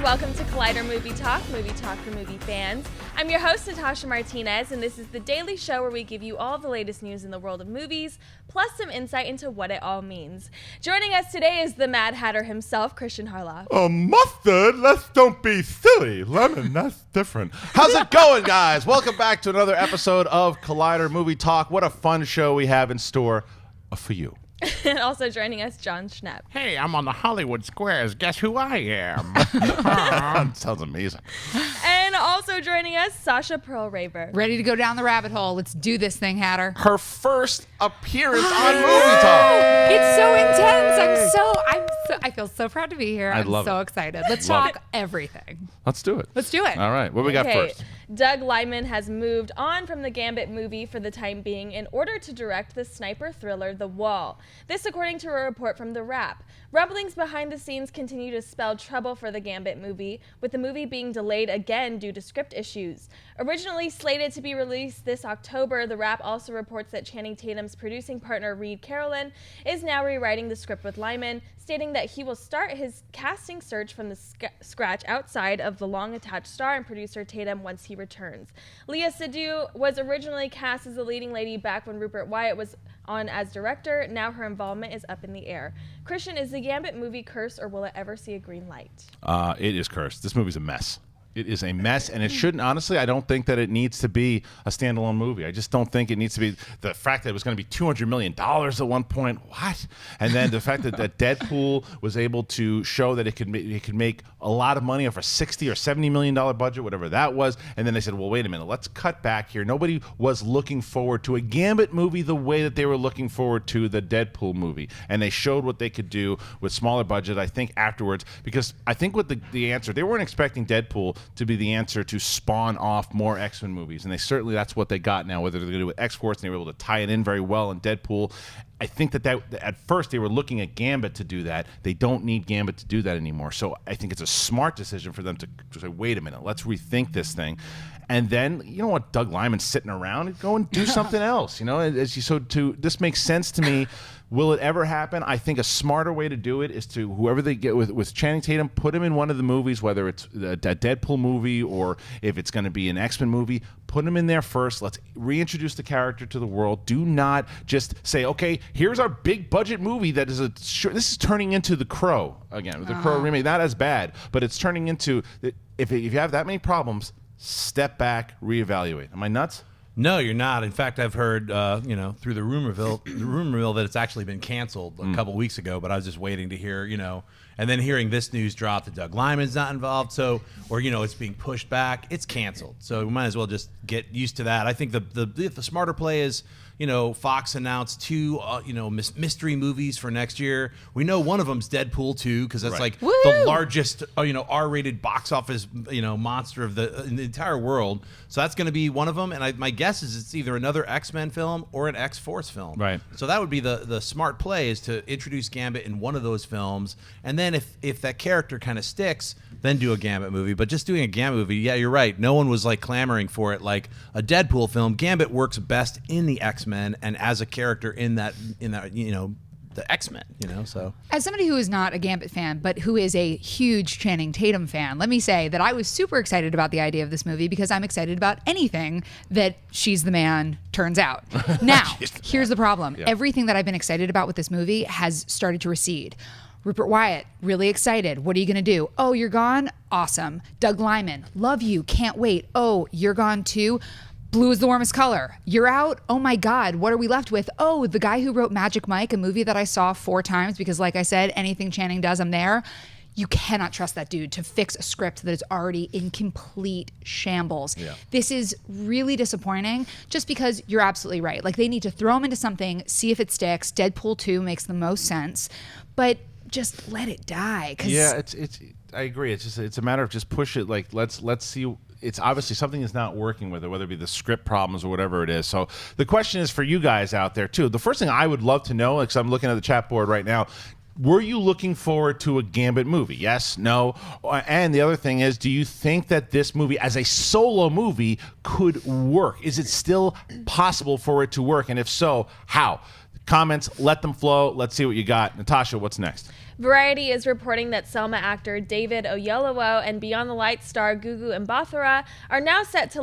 welcome to Collider movie talk for movie fans. I'm your host, Natasha Martinez, and this is the daily show where we give you all the latest news in the world of movies, plus some insight into what it all means. Joining us today is the Mad Hatter himself, Kristian Harloff. Mustard? Don't be silly. Lemon, that's different. How's it going, guys? Welcome back to another episode of Collider Movie Talk. What a fun show we have in store for you. And also joining us, John Schnepp. Hey, I'm on the Hollywood Squares. Guess who I am? Sounds amazing. And also joining us, Sasha Perl-Raver. Ready to go down the rabbit hole. Let's do this thing, Hatter. Her first appearance on Movie Talk. It's so intense. I feel so proud to be here. I'm love so it. excited. Let's talk everything. Let's do it. Let's do it. All right. What we got first? Doug Liman has moved on from the Gambit movie for the time being in order to direct the sniper thriller The Wall. This according to a report from The Wrap. Rumblings behind the scenes continue to spell trouble for the Gambit movie, with the movie being delayed again due to script issues. Originally slated to be released this October, The Wrap also reports that Channing Tatum's producing partner Reid Carolin is now rewriting the script with Liman, stating that he will start his casting search from the scratch outside of the long-attached star and producer Tatum once he returns. Léa Seydoux was originally cast as the leading lady back when Rupert Wyatt was on as director. Now her involvement is up in the air. Kristian, is the Gambit movie cursed, or will it ever see a green light? It is cursed. This movie's a mess. It is a mess, and it shouldn't. Honestly, I don't think that it needs to be a standalone movie. I just don't think it needs to be. The fact that it was going to be $200 million at one point, what? And then the fact that Deadpool was able to show that it could make a lot of money off a $60 or $70 million budget, whatever that was. And then they said, well, wait a minute, let's cut back here. Nobody was looking forward to a Gambit movie the way that they were looking forward to the Deadpool movie. And they showed what they could do with smaller budget, I think, afterwards. Because I think with the answer, they weren't expecting Deadpool to be the answer to spawn off more X-Men movies, and that's what they got now, whether they're going to do with X-Force, and they were able to tie it in very well in Deadpool. I think that at first they were looking at Gambit to do that. They don't need Gambit to do that anymore, so I think it's a smart decision for them to say, wait a minute, let's rethink this thing. And then, you know what, Doug Liman's sitting around, go and do something else. This makes sense to me. Will it ever happen? I think a smarter way to do it is to, whoever they get with Channing Tatum, put him in one of the movies, whether it's a Deadpool movie or if it's going to be an X-Men movie, put him in there first. Let's reintroduce the character to the world. Do not just say, okay, here's our big budget movie that is this is turning into The Crow again. The Crow remake, not as bad, but it's turning into, if you have that many problems, step back, reevaluate. Am I nuts? No, you're not. In fact, I've heard, through the rumor mill that it's actually been canceled a couple weeks ago, but I was just waiting to hear, and then hearing this news drop that Doug Liman's not involved, or it's being pushed back, it's canceled. So we might as well just get used to that. I think the smarter play is, Fox announced two, mystery movies for next year. We know one of them's Deadpool 2 because that's right. the largest, R-rated box office, monster in the entire world. So that's going to be one of them. And my guess is it's either another X-Men film or an X-Force film. Right. So that would be the smart play, is to introduce Gambit in one of those films. And then if that character kind of sticks, then do a Gambit movie. But just doing a Gambit movie, yeah, you're right. No one was clamoring for it like a Deadpool film. Gambit works best in the X-Men and as a character in that the X-Men, so. As somebody who is not a Gambit fan, but who is a huge Channing Tatum fan, let me say that I was super excited about the idea of this movie because I'm excited about anything that She's the Man turns out. Now, here's the problem. Yeah. Everything that I've been excited about with this movie has started to recede. Rupert Wyatt, really excited. What are you going to do? Oh, you're gone? Awesome. Doug Liman, love you. Can't wait. Oh, you're gone too? Blue is the warmest color. You're out? Oh my God, what are we left with? Oh, the guy who wrote Magic Mike, a movie that I saw 4 times because, like I said, anything Channing does, I'm there. You cannot trust that dude to fix a script that is already in complete shambles. Yeah. This is really disappointing just because you're absolutely right. They need to throw him into something, see if it sticks. Deadpool 2 makes the most sense, but just let it die. Yeah, I agree. It's a matter of just push it. Let's see. It's obviously something is not working with it, whether it be the script problems or whatever it is. So the question is for you guys out there too. The first thing I would love to know, because I'm looking at the chat board right now, were you looking forward to a Gambit movie? Yes, no? And the other thing is, do you think that this movie as a solo movie could work? Is it still possible for it to work? And if so, how? Comments, let them flow. Let's see what you got. Natasha, what's next? Variety is reporting that Selma actor David Oyelowo and Beyond the Lights star Gugu Mbatha-Raw are now set to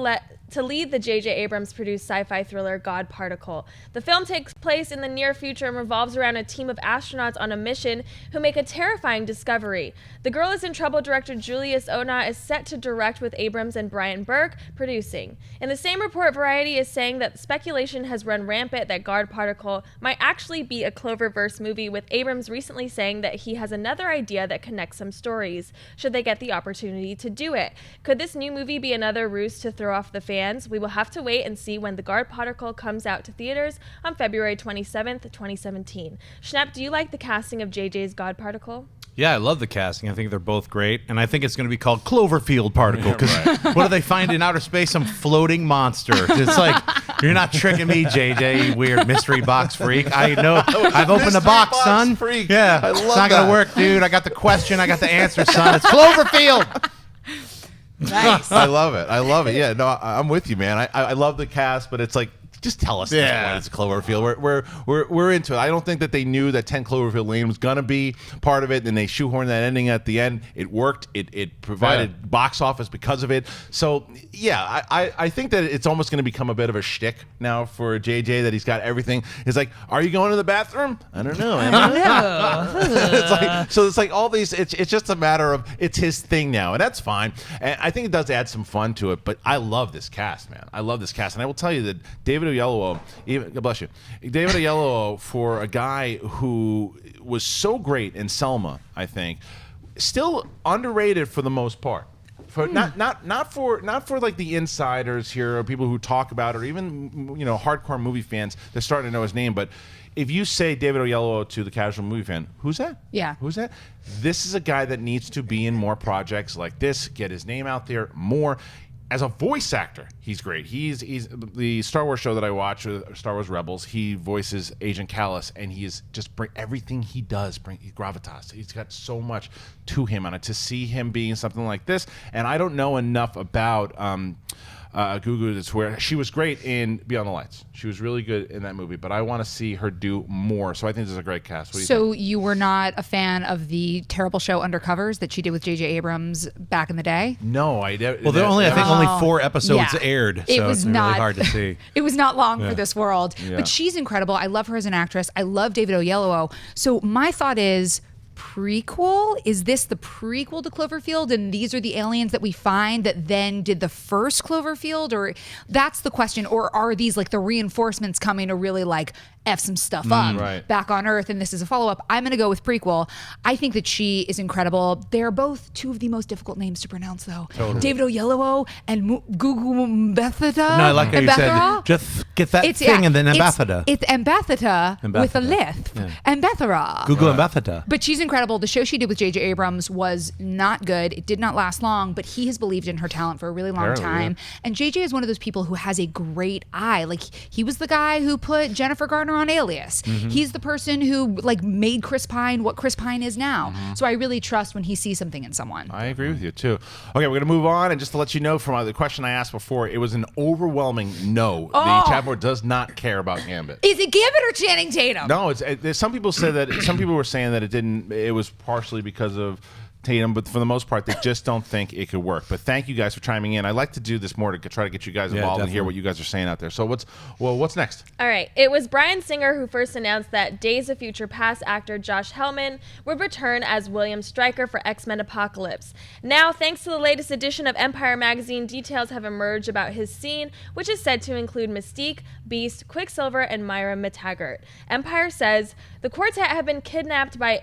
lead the JJ Abrams produced sci-fi thriller God Particle. The film takes place in the near future and revolves around a team of astronauts on a mission who make a terrifying discovery. The Girl Is in Trouble director Julius Onah is set to direct with Abrams and Brian Burke producing. In the same report, Variety is saying that speculation has run rampant that God Particle might actually be a Cloververse movie, with Abrams recently saying that he has another idea that connects some stories, should they get the opportunity to do it. Could this new movie be another ruse to throw off the fans? We will have to wait and see when the God Particle comes out to theaters on February 27th, 2017. Schnepp, do you like the casting of JJ's God Particle? Yeah, I love the casting. I think they're both great. And I think it's going to be called Cloverfield Particle, because what do they find in outer space? Some floating monster. It's like, you're not tricking me, JJ, you weird mystery box freak. I know. I've opened the box, son. Freak. Yeah, I love it's not going to work, dude. I got the question. I got the answer, son. It's Cloverfield. Nice. I love it. I love it. Yeah, no, I'm with you, man. I love the cast, but it's like, just tell us this point. It's Cloverfield. We're into it. I don't think that they knew that 10 Cloverfield Lane was gonna be part of it, and they shoehorned that ending at the end. It worked. It provided box office because of it. So yeah, I think that it's almost gonna become a bit of a shtick now for JJ, that he's got everything. It's like, are you going to the bathroom? I don't know. It's like all these. It's just a matter of, it's his thing now, and that's fine. And I think it does add some fun to it. But I love this cast, man. I love this cast, and I will tell you that David Oyelowo, God bless you, David Oyelowo, for a guy who was so great in Selma, I think, still underrated for the most part. For not for like the insiders here, or people who talk about it, or even hardcore movie fans that starting to know his name. But if you say David Oyelowo to the casual movie fan, who's that? Yeah. Who's that? This is a guy that needs to be in more projects like this, get his name out there more. As a voice actor, he's great. He's the Star Wars show that I watch, Star Wars Rebels. He voices Agent Callus, and he is just everything he does bring gravitas. He's got so much to him on it. To see him being something like this, and I don't know enough about Gugu to where she was great in Beyond the Lights. She was really good in that movie, but I want to see her do more. So I think this is a great cast. What do you think? You were not a fan of the terrible show Undercovers that she did with JJ Abrams back in the day? No, I didn't. Well, there I think only 4 episodes aired, so it's really hard to see. It was not long for this world, but she's incredible. I love her as an actress. I love David Oyelowo. So my thought is, prequel? Is this the prequel to Cloverfield, and these are the aliens that we find that then did the first Cloverfield? Or that's the question. Or are these like the reinforcements coming to really like F some stuff up back on Earth, and this is a follow-up? I'm going to go with prequel. I think that she is incredible. They're both 2 of the most difficult names to pronounce, though. Totally. David Oyelowo and Gugu Mbatha-Raw. No, I like how you said, just get that thing and then Mbatha-Raw. It's Mbatha-Raw with a lisp. Mbatha-Raw. Gugu Mbatha-Raw. But she's incredible. The show she did with JJ Abrams was not good. It did not last long, but he has believed in her talent for a really long time. Yeah. And JJ is one of those people who has a great eye. Like, he was the guy who put Jennifer Garner on Alias. Mm-hmm. He's the person who like made Chris Pine what Chris Pine is now. Mm-hmm. So I really trust when he sees something in someone. I agree with you too. Okay, we're gonna move on, and just to let you know from the question I asked before, it was an overwhelming no. The chat board does not care about Gambit. Is it Gambit or Channing Tatum? No, there's some people said that. Some people were saying that it was partially because of Tatum, but for the most part, they just don't think it could work. But thank you guys for chiming in. I like to do this more to try to get you guys involved and hear what you guys are saying out there. So what's next? All right. It was Bryan Singer who first announced that Days of Future Past actor Josh Hellman would return as William Stryker for X-Men Apocalypse. Now, thanks to the latest edition of Empire magazine, details have emerged about his scene, which is said to include Mystique, Beast, Quicksilver, and Myra McTaggart. Empire says the quartet have been kidnapped by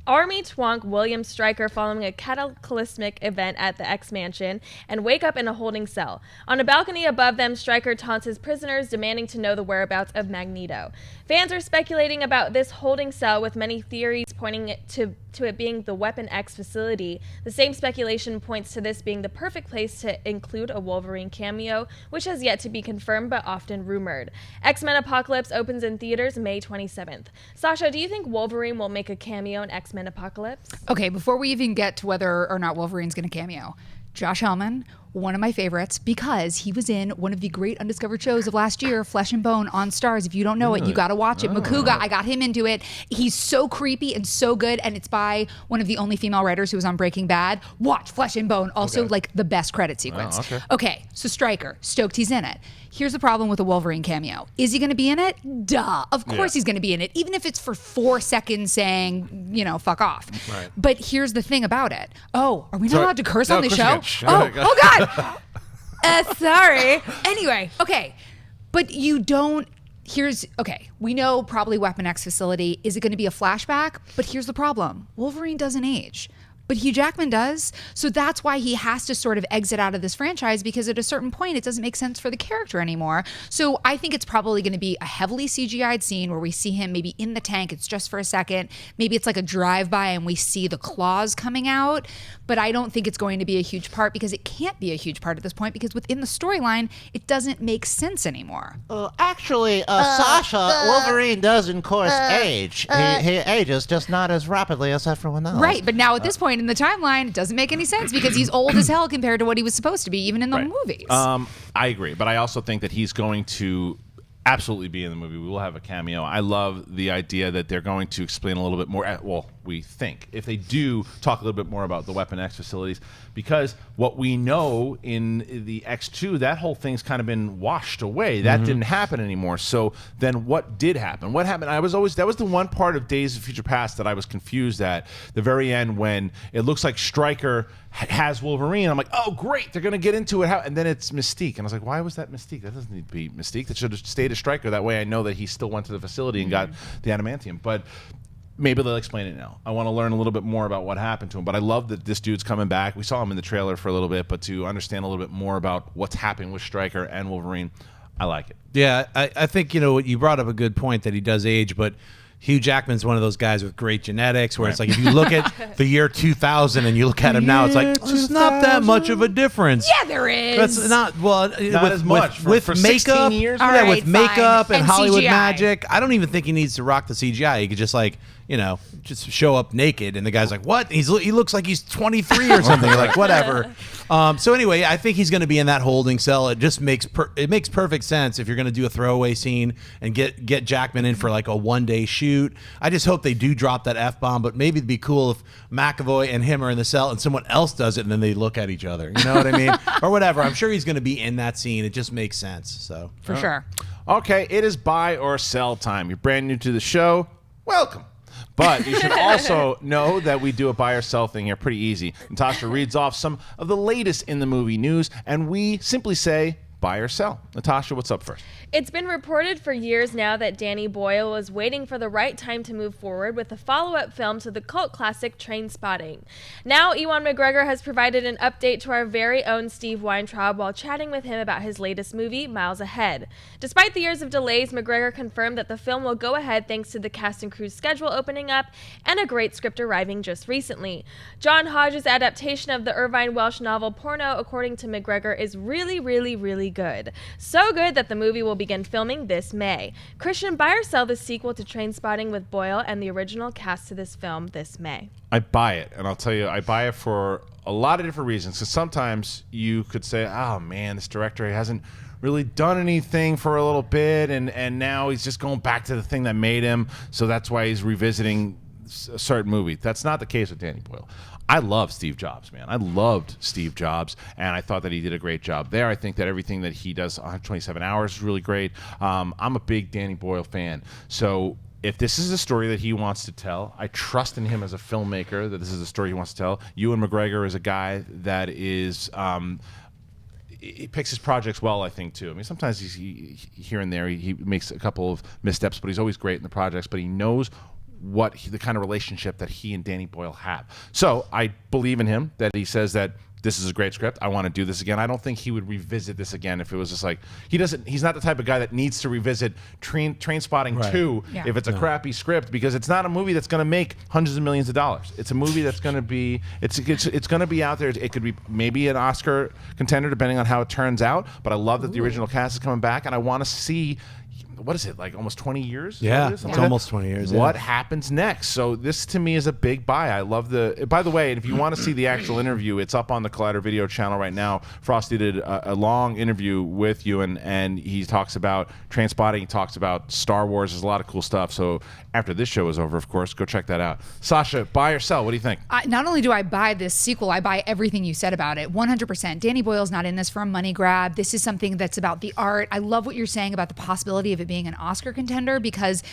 Army Twonk William Stryker following a cataclysmic event at the X-Mansion and wake up in a holding cell. On a balcony above them, Stryker taunts his prisoners, demanding to know the whereabouts of Magneto. Fans are speculating about this holding cell, with many theories pointing to it being the Weapon X facility. The same speculation points to this being the perfect place to include a Wolverine cameo, which has yet to be confirmed but often rumored. X-Men Apocalypse opens in theaters May 27th. Sasha, do you think Wolverine will make a cameo in X-Men Apocalypse? Okay, before we even get to whether or not Wolverine's going to cameo, Josh Hellman, one of my favorites because he was in one of the great undiscovered shows of last year, Flesh and Bone on Stars. If you don't know it, you got to watch it. Makuga, I got him into it. He's so creepy and so good, and it's by one of the only female writers who was on Breaking Bad. Watch Flesh and Bone. Also, like the best credit sequence. Okay, so Stryker, stoked he's in it. Here's the problem with a Wolverine cameo. Is he going to be in it? Duh. Of course he's going to be in it, even if it's for 4 seconds saying, fuck off. Right. But here's the thing about it. Oh, are we not allowed to curse on the show? Oh, God. Sorry. Anyway, okay. But you don't. We know probably Weapon X facility. Is it going to be a flashback? But here's the problem. Wolverine doesn't age. But Hugh Jackman does. So that's why he has to sort of exit out of this franchise, because at a certain point, it doesn't make sense for the character anymore. So I think it's probably going to be a heavily CGI'd scene where we see him maybe in the tank. It's just for a second. Maybe it's like a drive-by and we see the claws coming out. But I don't think it's going to be a huge part, because it can't be a huge part at this point, because within the storyline, it doesn't make sense anymore. Actually, Sasha, Wolverine does, in course, age. He ages, just not as rapidly as everyone else. Right, but now at this point in the timeline, it doesn't make any sense, because he's old as hell compared to what he was supposed to be, even in the movies. I agree, but I also think that he's going to absolutely be in the movie. We will have a cameo. I love the idea that they're going to explain a little bit more. Well, we think if they do talk a little bit more about the Weapon X facilities, because what we know in the X2, that whole thing's kind of been washed away. That didn't happen anymore. So then what did happen? What happened? That was the one part of Days of Future Past that I was confused at the very end, when it looks like Stryker has Wolverine. I'm like, oh, great, they're going to get into it. And then it's Mystique. And I was like, why was that Mystique? That doesn't need to be Mystique. That should have stayed as Stryker. That way I know that he still went to the facility and got the adamantium. But maybe they'll explain it now. I want to learn a little bit more about what happened to him. But I love that this dude's coming back. We saw him in the trailer for a little bit, but to understand a little bit more about what's happening with Stryker and Wolverine, I like it. Yeah, I think, you brought up a good point that he does age, but Hugh Jackman's one of those guys with great genetics where it's like, if you look at the year 2000 and you look at him now, it's like, it's just not that much of a difference. Yeah, there is. That's not as much. With for makeup, 16 years? yeah, Right, with makeup and Hollywood CGI. magic. I don't even think he needs to rock the CGI. He could just just show up naked, and the guy's like, what? He looks like he's 23 or something. You're like, whatever. So anyway, I think he's going to be in that holding cell. It just makes perfect sense if you're going to do a throwaway scene and get Jackman in for like a one-day shoot. I just hope they do drop that F-bomb, but maybe it'd be cool if McAvoy and him are in the cell and someone else does it, and then they look at each other. You know what I mean? Or whatever. I'm sure he's going to be in that scene. It just makes sense. So For sure. Okay, it is buy or sell time. You're brand new to the show. Welcome. But you should also know that we do a buy or sell thing here pretty easy. Natasha reads off some of the latest in the movie news, and we simply say buy or sell. Natasha, what's up first? It's been reported for years now that Danny Boyle was waiting for the right time to move forward with a follow-up film to the cult classic Trainspotting. Now, Ewan McGregor has provided an update to our very own Steve Weintraub while chatting with him about his latest movie, Miles Ahead. Despite the years of delays, McGregor confirmed that the film will go ahead thanks to the cast and crew's schedule opening up and a great script arriving just recently. John Hodge's adaptation of the Irvine Welsh novel Porno, according to McGregor, is really, really, really good. So good that the movie will begin filming this May. Kristian, buy or sell the sequel to Trainspotting with Boyle and the original cast to this film this May? I buy it, and I'll tell you, I buy it for a lot of different reasons. Because sometimes you could say, oh man, this director hasn't really done anything for a little bit, and now he's just going back to the thing that made him, so that's why he's revisiting a certain movie. That's not the case with Danny Boyle. I love Steve Jobs, man. I loved Steve Jobs, and I thought that he did a great job there. I think that everything that he does 127 Hours is really great. I'm a big Danny Boyle fan. So if this is a story that he wants to tell, I trust in him as a filmmaker that this is a story he wants to tell. Ewan McGregor is a guy that is... he picks his projects well, I think, too. I mean, sometimes he's here and there. He makes a couple of missteps, but he's always great in the projects. But he knows the kind of relationship that he and Danny Boyle have. So I believe in him that he says that this is a great script. I want to do this again. I don't think he would revisit this again if it was just like he's not the type of guy that needs to revisit Trainspotting 2 if it's a crappy script, because it's not a movie that's going to make hundreds of millions of dollars. It's a movie that's going to be it's going to be out there. It could be maybe an Oscar contender depending on how it turns out, but I love that the original cast is coming back, and I want to see what is it, like almost 20 years? Yeah, Something it's like almost that? 20 years. What yeah. happens next? So this to me is a big buy. I love by the way, if you want to see the actual interview, it's up on the Collider video channel right now. Frosty did a long interview with Ewan, and he talks about Trainspotting, he talks about Star Wars. There's a lot of cool stuff. So after this show is over, of course, go check that out. Sasha, buy or sell? What do you think? Not only do I buy this sequel, I buy everything you said about it. 100%. Danny Boyle's not in this for a money grab. This is something that's about the art. I love what you're saying about the possibility of it being an Oscar contender, because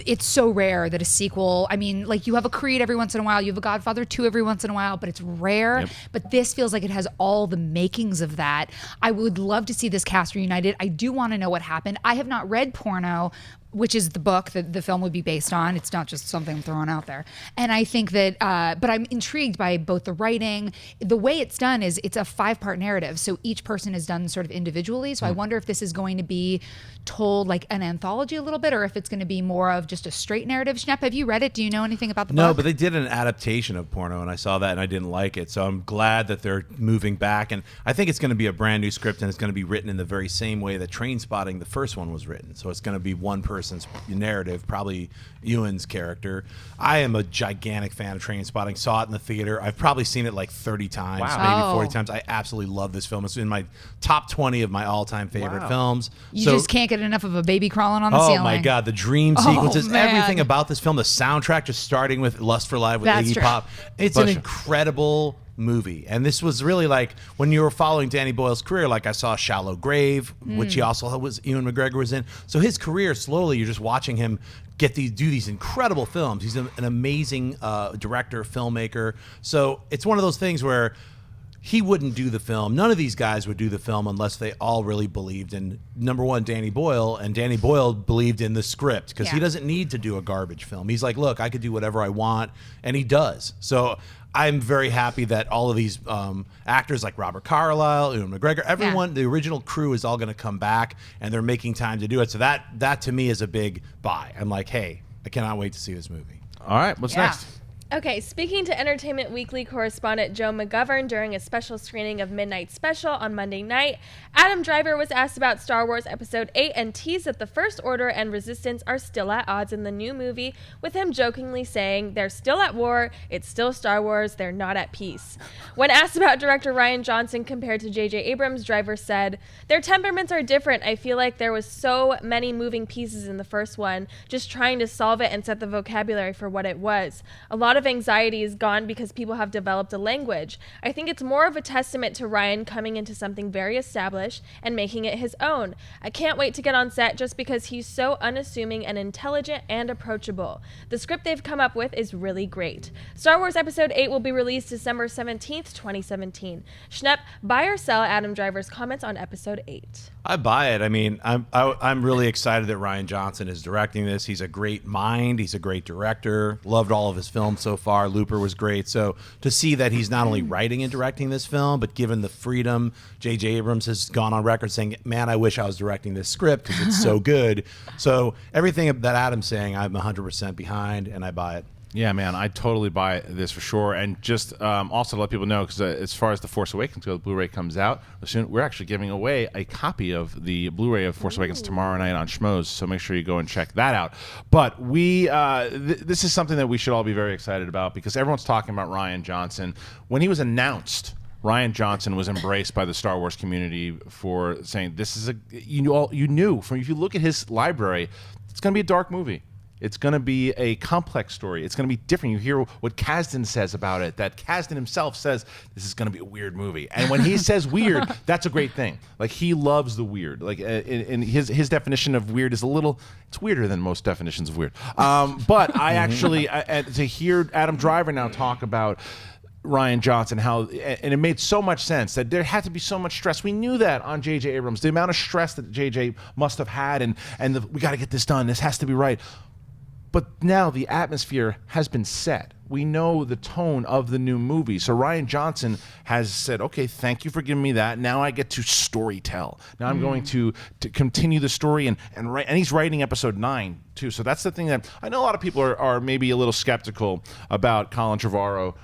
it's so rare that a sequel, I mean, like, you have a Creed every once in a while, you have a Godfather 2 every once in a while, but it's rare. Yep. But this feels like it has all the makings of that. I would love to see this cast reunited. I do want to know what happened. I have not read Porno, which is the book that the film would be based on. It's not just something I'm throwing out there. And I think that, but I'm intrigued by both the writing. The way it's done is it's a 5-part narrative. So each person is done sort of individually. So I wonder if this is going to be told like an anthology a little bit, or if it's going to be more of just a straight narrative. Schnepp, have you read it? Do you know anything about the book? No, but they did an adaptation of Porno, and I saw that, and I didn't like it. So I'm glad that they're moving back, and I think it's going to be a brand new script, and it's going to be written in the very same way that Trainspotting, the first one, was written. So it's going to be one person's narrative, probably Ewan's character. I am a gigantic fan of Trainspotting. Saw it in the theater. I've probably seen it like 30 times, maybe 40 times. I absolutely love this film. It's in my top 20 of my all-time favorite films. You just can't get enough of a baby crawling on the ceiling. Oh my God, the dream sequences, man. everything about this film, the soundtrack, just starting with Lust for Life with That's Iggy true. Pop. It's an incredible movie. And this was really like when you were following Danny Boyle's career, like I saw Shallow Grave, which he also was, Ewan McGregor was in. So his career, slowly, you're just watching him do these incredible films. He's an amazing director, filmmaker. So it's one of those things where he wouldn't do the film. None of these guys would do the film unless they all really believed in, number one, Danny Boyle, and Danny Boyle believed in the script, because he doesn't need to do a garbage film. He's like, look, I could do whatever I want, and he does. So I'm very happy that all of these actors like Robert Carlyle, Ewan McGregor, everyone, the original crew is all going to come back, and they're making time to do it. So that to me is a big buy. I'm like, hey, I cannot wait to see this movie. All right, what's next? Okay, speaking to Entertainment Weekly correspondent Joe McGovern during a special screening of Midnight Special on Monday night, Adam Driver was asked about Star Wars Episode 8 and teased that the First Order and Resistance are still at odds in the new movie, with him jokingly saying, "They're still at war, it's still Star Wars, they're not at peace." When asked about director Rian Johnson compared to JJ Abrams, Driver said, "Their temperaments are different. I feel like there was so many moving pieces in the first one, just trying to solve it and set the vocabulary for what it was. A lot of anxiety is gone because people have developed a language. I think it's more of a testament to Rian coming into something very established and making it his own. I can't wait to get on set just because he's so unassuming and intelligent and approachable. The script they've come up with is really great." Star Wars Episode 8 will be released December 17th, 2017. Schnepp, buy or sell Adam Driver's comments on Episode 8? I buy it. I mean, I'm really excited that Rian Johnson is directing this. He's a great mind. He's a great director. Loved all of his films so far. Looper was great. So to see that he's not only writing and directing this film, but given the freedom, JJ Abrams has gone on record saying, "Man, I wish I was directing this script because it's so good." So everything that Adam's saying, I'm 100% behind, and I buy it. Yeah, man, I totally buy this for sure. And just also to let people know, because as far as The Force Awakens goes, the Blu-ray comes out soon. We're actually giving away a copy of the Blu-ray of Force Awakens tomorrow night on Schmoes, so make sure you go and check that out. But this is something that we should all be very excited about, because everyone's talking about Rian Johnson. When he was announced, Rian Johnson was embraced by the Star Wars community for saying, this is you knew from, if you look at his library, it's going to be a dark movie. It's going to be a complex story. It's going to be different. You hear what Kasdan says about it, that Kasdan himself says this is going to be a weird movie. And when he says weird, that's a great thing. Like, he loves the weird. Like, in his definition of weird is it's weirder than most definitions of weird. But I actually, to hear Adam Driver now talk about Rian Johnson, and it made so much sense that there had to be so much stress. We knew that on JJ Abrams, the amount of stress that JJ must have had, and we got to get this done. This has to be right. But now the atmosphere has been set. We know the tone of the new movie. So Rian Johnson has said, okay, thank you for giving me that. Now I get to storytell. Now I'm going to continue the story and write. And he's writing Episode 9 too. So that's the thing that I know a lot of people are maybe a little skeptical about Colin Trevorrow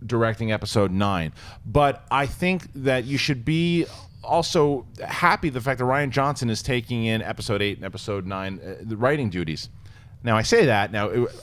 directing Episode 9. But I think that you should be also happy the fact that Rian Johnson is taking in episode 8 and episode 9 the writing duties. Now I say that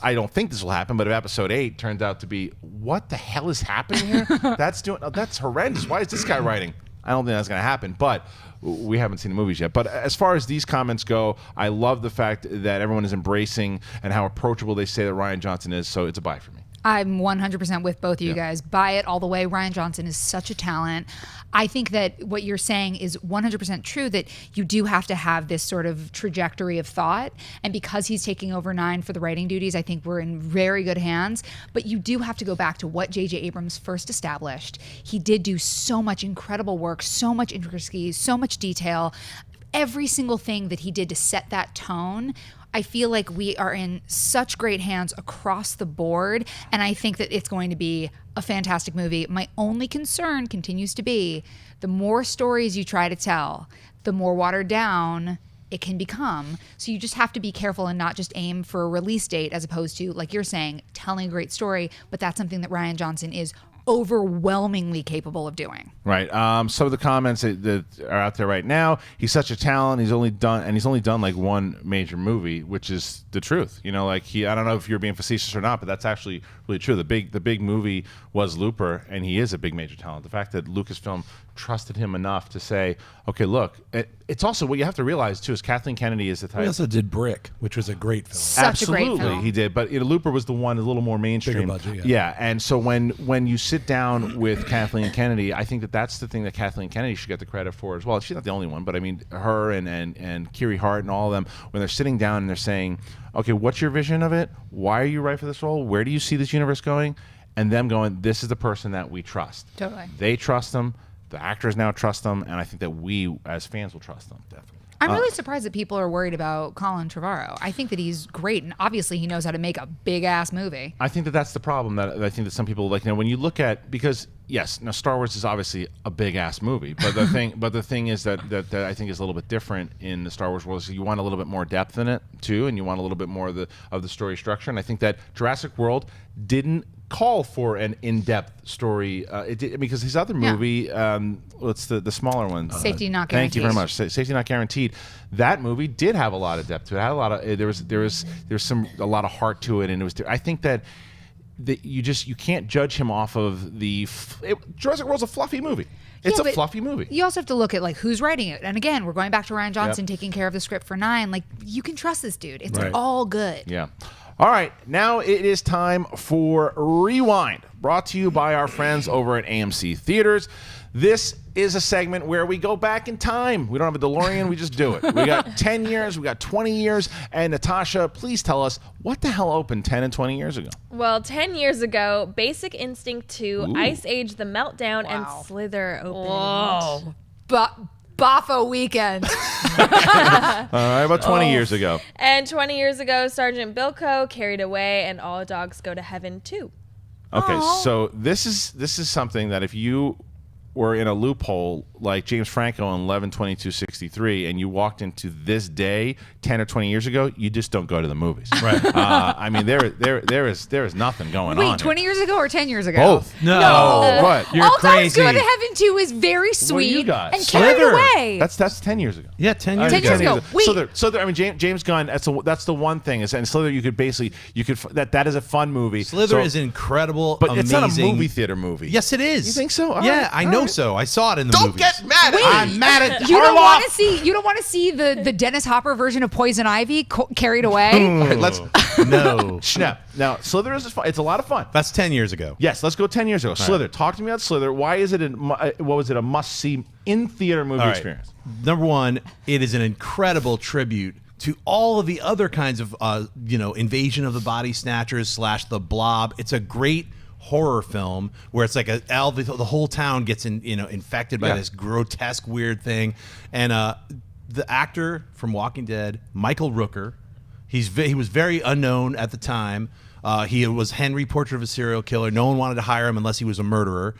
I don't think this will happen, but if episode 8 turns out to be what the hell is happening here, that's horrendous. Why is this guy writing? I don't think that's going to happen, but we haven't seen the movies yet. But as far as these comments go, I love the fact that everyone is embracing and how approachable they say that Rian Johnson is. So it's a buy for me. I'm 100% with both of you guys. Buy it all the way. Rian Johnson is such a talent. I think that what you're saying is 100% true, that you do have to have this sort of trajectory of thought. And because he's taking over 9 for the writing duties, I think we're in very good hands. But you do have to go back to what JJ Abrams first established. He did do so much incredible work, so much intricacy, so much detail. Every single thing that he did to set that tone, I feel like we are in such great hands across the board, and I think that it's going to be a fantastic movie. My only concern continues to be the more stories you try to tell, the more watered down it can become. So you just have to be careful and not just aim for a release date as opposed to, like you're saying, telling a great story, but that's something that Rian Johnson is overwhelmingly capable of doing. Right. Some of the comments that are out there right now, he's such a talent. He's only done like one major movie, which is the truth. You know, like I don't know if you're being facetious or not, but that's actually really true. The big movie was Looper, and he is a big major talent. The fact that Lucasfilm trusted him enough to say, okay, look, it's also what you have to realize too is Kathleen Kennedy is the type. He also did Brick, which was a great film. Such a great film. Absolutely, he did. But Looper was the one a little more mainstream. Bigger budget, yeah. And so when you sit down with Kathleen Kennedy, I think that's the thing that Kathleen Kennedy should get the credit for as well. She's not the only one, but I mean her and Kiri Hart and all of them, when they're sitting down and they're saying, okay, what's your vision of it? Why are you right for this role? Where do you see this universe going? And them going, this is the person that we trust. Totally. They trust them. The actors now trust them, and I think that we as fans will trust them. Definitely. I'm really surprised that people are worried about Colin Trevorrow. I think that he's great, and obviously he knows how to make a big-ass movie. I think that that's the problem. That I think that some people like. You know, when you look at, because yes, now Star Wars is obviously a big-ass movie, but the thing is that I think is a little bit different in the Star Wars world. So you want a little bit more depth in it too, and you want a little bit more of the story structure. And I think that Jurassic World didn't call for an in-depth story. It did, because his other movie, what's the smaller one? Safety Not Guaranteed. Thank you very much. Safety Not Guaranteed. That movie did have a lot of depth to it. It had a lot of there was a lot of heart to it, and it was. I think that you can't judge him off of Jurassic World's a fluffy movie. It's a fluffy movie. You also have to look at like who's writing it. And again, we're going back to Rian Johnson taking care of the script for 9. Like, you can trust this dude. It's all good. Yeah. All right, now it is time for Rewind, brought to you by our friends over at AMC Theaters. This is a segment where we go back in time. We don't have a DeLorean, we just do it. We got 10 years, we got 20 years, and Natasha, please tell us, what the hell opened 10 and 20 years ago? Well, 10 years ago, Basic Instinct 2, Ice Age, The Meltdown, and Slither opened. Whoa. Boffo weekend. All right, about 20 years ago. And 20 years ago, Sergeant Bilko, Carried Away, and All Dogs Go to Heaven 2. Okay, so this is something that if you were in a loophole like James Franco on 11/22/63 and you walked into this day 10 or 20 years ago, you just don't go to the movies. Right. I mean, there is nothing going on. Wait, 20 years ago or 10 years ago? Both. No. What? You're All crazy. Dogs Go to Heaven 2 is very sweet you got? and Carried Slither. Away. That's 10 years ago. Yeah, 10 years 10 years ago. Wait. Slither, I mean, James Gunn. That's the one thing is, and Slither, you could that is a fun movie. Slither is incredible, but amazing. it's not a movie theater movie. Yes, it is. You think so? All yeah, right, I all know right. so. I saw it in the Don't movies. get mad at me. I'm mad at You don't want to Harloff. see. You don't want to see the Dennis Hopper version of Poison Ivy, Carried Away. Let's No. Schnepp. Now, Slither is fun. It's a lot of fun. That's 10 years ago. Yes, let's go 10 years ago. Slither. Talk to me about Slither. Why is it a must-see in-theater movie All right. experience? Number one, it is an incredible tribute to all of the other kinds of, Invasion of the Body Snatchers / The Blob. It's a great horror film where it's like the whole town gets infected by this grotesque weird thing, and the actor from Walking Dead, Michael Rooker, he was very unknown at the time. He was Henry, Portrait of a Serial Killer. No one wanted to hire him unless he was a murderer.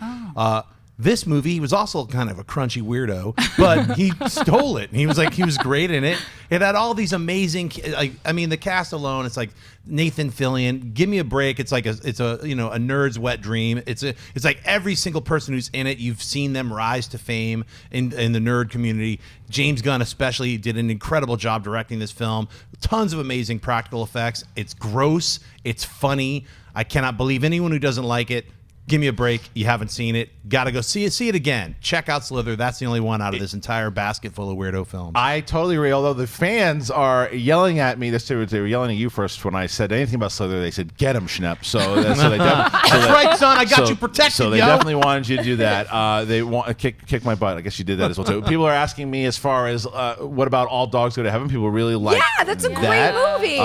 This movie, he was also kind of a crunchy weirdo, but he stole it. He was great in it. It had all these amazing, the cast alone. It's like Nathan Fillion. Give me a break. It's like a nerd's wet dream. It's like every single person who's in it, you've seen them rise to fame in the nerd community. James Gunn especially did an incredible job directing this film. Tons of amazing practical effects. It's gross. It's funny. I cannot believe anyone who doesn't like it. Give me a break. You haven't seen it. Got to go see it. See it again. Check out Slither. That's the only one out of this entire basket full of weirdo films. I totally agree. Although the fans are yelling at me, they were yelling at you first when I said anything about Slither. They said, "Get him, Schnepp." So that's right, son. I got you protected. So they definitely wanted you to do that. They want kick my butt. I guess you did that as well too. People are asking me as far as what about All Dogs Go to Heaven? People really like. Yeah, that's a great movie.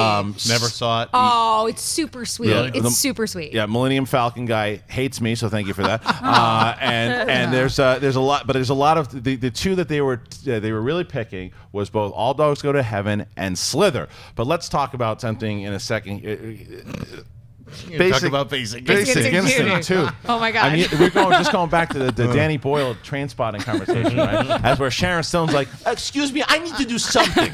Never saw it. Oh, it's super sweet. Really? It's super sweet. Yeah, Millennium Falcon guy hates me, so thank you for that. And there's a lot, but there's a lot of the two that they were really picking was both All Dogs Go to Heaven and Slither. But let's talk about something in a second. Talk about Basic Instinct too. Oh my God. I mean, we're going back to the Danny Boyle Trainspotting conversation, right? As where Sharon Stone's like, "Excuse me, I need to do something.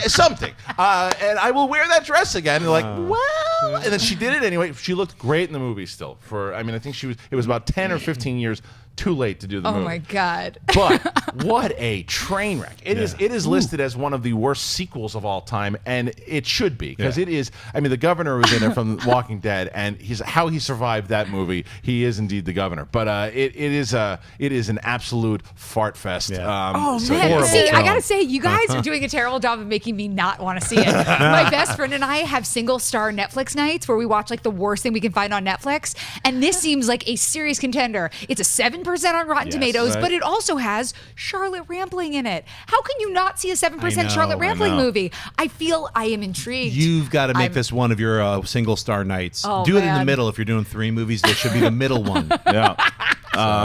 Something, and I will wear that dress again." And they're like, "Well," and then she did it anyway. She looked great in the movie still. I think it was about 10 or 15 years too late to do the movie. Oh my God. But what a train wreck. It is listed as one of the worst sequels of all time, and it should be, because it is. I mean, the governor was in it from Walking Dead, and how he survived that movie. He is indeed the governor. But it is an absolute fart fest. Man. See, I gotta say, you guys are doing a terrible job of making me not want to see it. My best friend and I have single-star Netflix nights where we watch like the worst thing we can find on Netflix, and this seems like a serious contender. It's a 7% on Rotten Tomatoes, but it also has Charlotte Rampling in it. How can you not see a 7% Charlotte Rampling movie? I feel I am intrigued. You've got to make this one of your single-star nights. Do it in the middle. If you're doing 3 movies, there should be the middle one.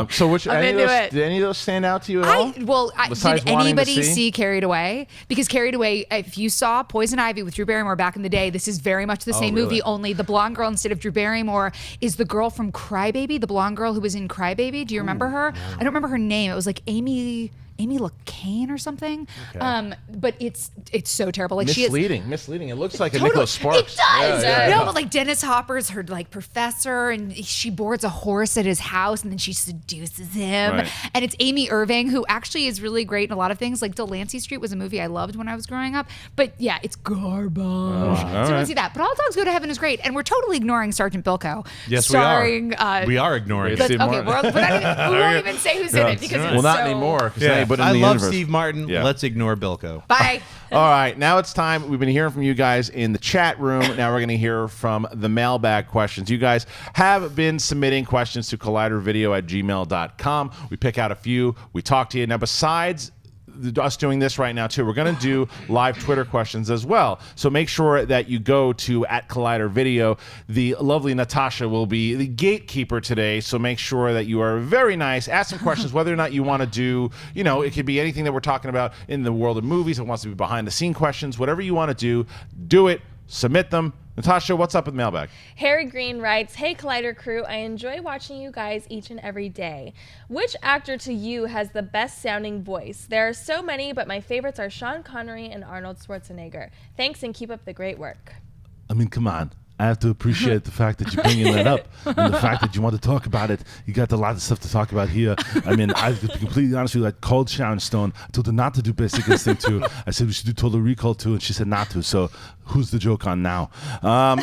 So did any of those stand out to you at all? Did anybody see Carried Away? Because Carried Away, if you saw Poison Ivy with Drew Barrymore back in the day, this is very much the same movie, only the blonde girl instead of Drew Barrymore is the girl from Crybaby, the blonde girl who was in Crybaby. Do you remember her? I don't remember her name. It was like Amy LaCane or something. Okay. But it's so terrible. Like misleading. It looks like a Nicholas Sparks. It does. No, but like Dennis Hopper's her like professor, and she boards a horse at his house, and then she seduces him. Right. And it's Amy Irving, who actually is really great in a lot of things. Like Delancey Street was a movie I loved when I was growing up. But yeah, it's garbage. So don't see that. But All Dogs Go to Heaven is great, and we're totally ignoring Sergeant Bilko. Yes, starring, we are. We are ignoring it. Okay, we won't even say who's in it because it's not anymore. I love Steve Martin. Yeah. Let's ignore Bilko. Bye. All right, now it's time. We've been hearing from you guys in the chat room. Now we're going to hear from the mailbag questions. You guys have been submitting questions to collidervideo@gmail.com. We pick out a few. We talk to you. Now, besides us doing this right now too, we're going to do live Twitter questions as well, so make sure that you go to @ColliderVideo. The lovely Natasha will be the gatekeeper today, so make sure that you are very nice. Ask some questions, whether or not you want to do, it could be anything that we're talking about in the world of movies. It wants to be behind the scene questions. Whatever you want to do it, submit them. Natasha, what's up with mailbag? Harry Green writes, "Hey Collider crew, I enjoy watching you guys each and every day. Which actor to you has the best sounding voice? There are so many, but my favorites are Sean Connery and Arnold Schwarzenegger. Thanks and keep up the great work." I mean, come on. I have to appreciate the fact that you're bringing that up and the fact that you want to talk about it. You got a lot of stuff to talk about here. I mean, I to be completely honest with you, I called Sharon Stone. I told her not to do Basic Instinct 2. I said we should do Total Recall 2, and she said not to. So who's the joke on now?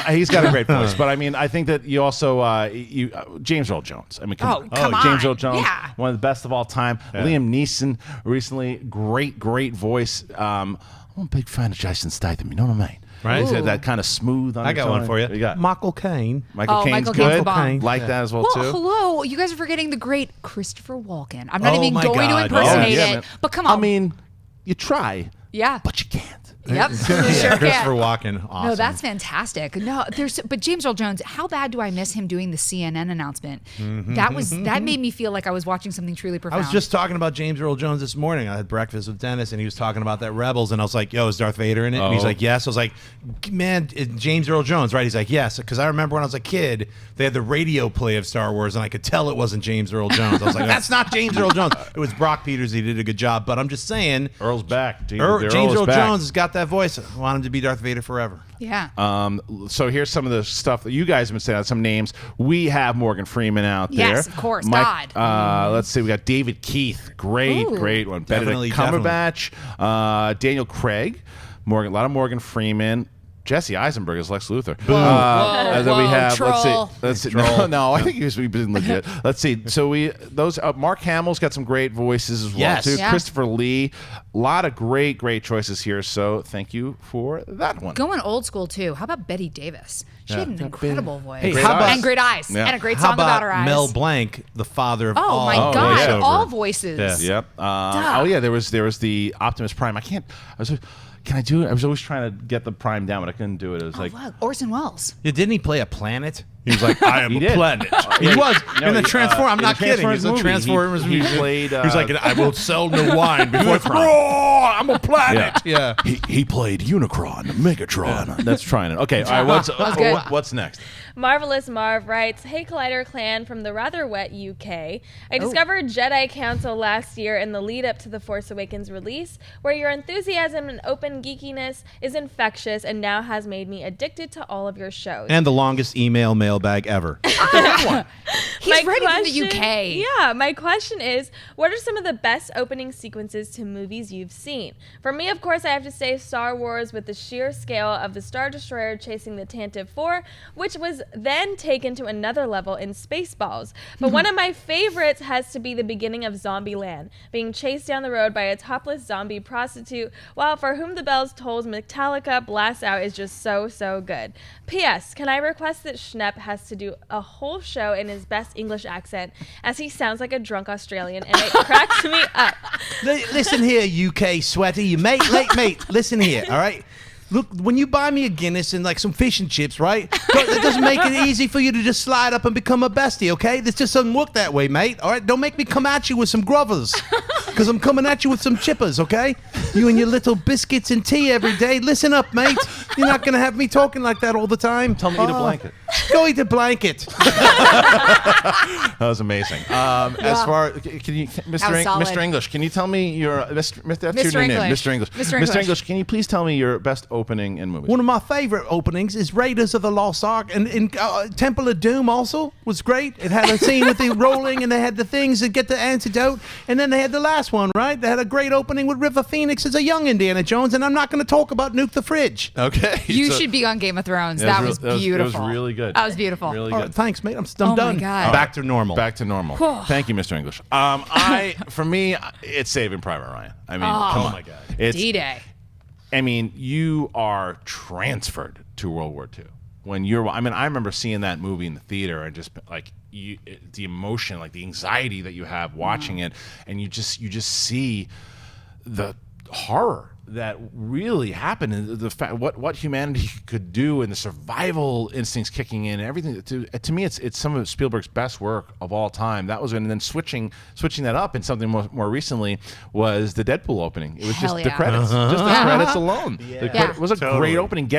He's got a great voice. But, I mean, I think that you also, James Earl Jones. I mean, come on. James Earl Jones, one of the best of all time. Yeah. Liam Neeson, recently, great voice. I'm a big fan of Jason Statham, you know what I mean? Right, he's got that kind of smooth. I got one for you. You got Michael Caine. Michael Caine's good. Like that as well too. Hello, you guys are forgetting the great Christopher Walken. I'm not even going to impersonate it, but come on. I mean, you try. Yeah. But you can't. Yep. Sure Christopher can. Walken, awesome. No, that's fantastic. No, but James Earl Jones, how bad do I miss him doing the CNN announcement? That made me feel like I was watching something truly I profound. was just talking about James Earl Jones this morning. I had breakfast with Dennis, and he was talking about that Rebels, and I was like, "Yo, is Darth Vader in it?" And he's like, "Yes." I was like, "Man, James Earl Jones, right?" He's like, "Yes," because I remember when I was a kid, they had the radio play of Star Wars, and I could tell it wasn't James Earl Jones. I was like, "That's not James Earl Jones." It was Brock Peters. He did a good job, but I'm just saying, Earl's back. James Earl Jones has got that voice. I want him to be Darth Vader forever. Yeah. So here's some of the stuff that you guys have been saying. Some names. We have Morgan Freeman out there. Yes, of course. Mike, God. Let's see. We got David Keith. Great one. Definitely, Benedict Cumberbatch. Daniel Craig. A lot of Morgan Freeman. Jesse Eisenberg is Lex Luthor. And then we have troll. let's see. No, I think he's been legit. Let's see. So Mark Hamill's got some great voices as well Yes. too. Yeah. Christopher Lee, a lot of great choices here. So thank you for that one. Going old school too. How about Betty Davis? She had an incredible voice. Hey, how about- and great eyes. Yeah. And a great How song about about her eyes. Mel Blanc, the father of Oh all my God! yeah. All voices. Yep. There was the Optimus Prime. Can I do it? I was always trying to get the Prime down, but I couldn't do it. It was like, Look, Orson Welles. Yeah, didn't he play a planet? He was like, I am He a did. planet. He was in the Transformers. I'm in not the kidding. He's Transformers a Transformers movie. movie. He played. He was like, I will sell no wine before it's raw. I'm a planet. Yeah. He played Unicron, Megatron. That's trying it. Okay, all right. What's next? Marvelous Marv writes, "Hey Collider Clan from the rather wet UK. I discovered Jedi Council last year in the lead up to The Force Awakens release, where your enthusiasm and open geekiness is infectious and now has made me addicted to all of your shows." And the longest email mailbag ever. He's ready from the UK. Yeah, my question is, what are some of the best opening sequences to movies you've seen? For me, of course, I have to say Star Wars, with the sheer scale of the Star Destroyer chasing the Tantive 4, which was then taken to another level in Spaceballs. But one of my favorites has to be the beginning of Zombieland, being chased down the road by a topless zombie prostitute, while For Whom the Bells Tolls Metallica blasts out is just so good. P.S. Can I request that Schnepp has to do a whole show in his best English accent, as he sounds like a drunk Australian, and it cracks me up. Listen here, UK sweaty. You mate, listen here, all right? Look, when you buy me a Guinness and like some fish and chips, right? That doesn't make it easy for you to just slide up and become a bestie, okay? This just doesn't work that way, mate. All right, don't make me come at you with some grovers, because I'm coming at you with some chippers, okay? You and your little biscuits and tea every day. Listen up, mate. You're not gonna have me talking like that all the time. Tell me to eat a blanket. Go eat a blanket. That was amazing. As far, can you, Mr. English, can you tell me your that's your new name, Mr. English. Mr. English, can you please tell me your best opening in movies? One of my favorite openings is Raiders of the Lost Ark, and Temple of Doom also was great. It had a scene with the rolling, and they had the things that get the antidote, and then they had the last one, right? They had a great opening with River Phoenix as a young Indiana Jones, and I'm not going to talk about Nuke the Fridge. Okay. You should be on Game of Thrones. Yeah, That was beautiful. That was really good. That was beautiful. Really All good. right, thanks, mate. I'm Oh my done. God. Back to normal. Back to normal. Thank you, Mr. English. For me, it's Saving Private Ryan. I mean, come on. my God. It's D-Day. I mean, you are transferred to World War II. When I remember seeing that movie in the theater and just like the emotion, like the anxiety that you have watching it, and you just see the horror that really happened, and the fact what humanity could do, and the survival instincts kicking in, and everything. To me, it's some of Spielberg's best work of all time. That was, and then switching that up in something more recently was the Deadpool opening. It was Hell just the yeah. credits, just the credits alone. The Yeah. it was a great opening.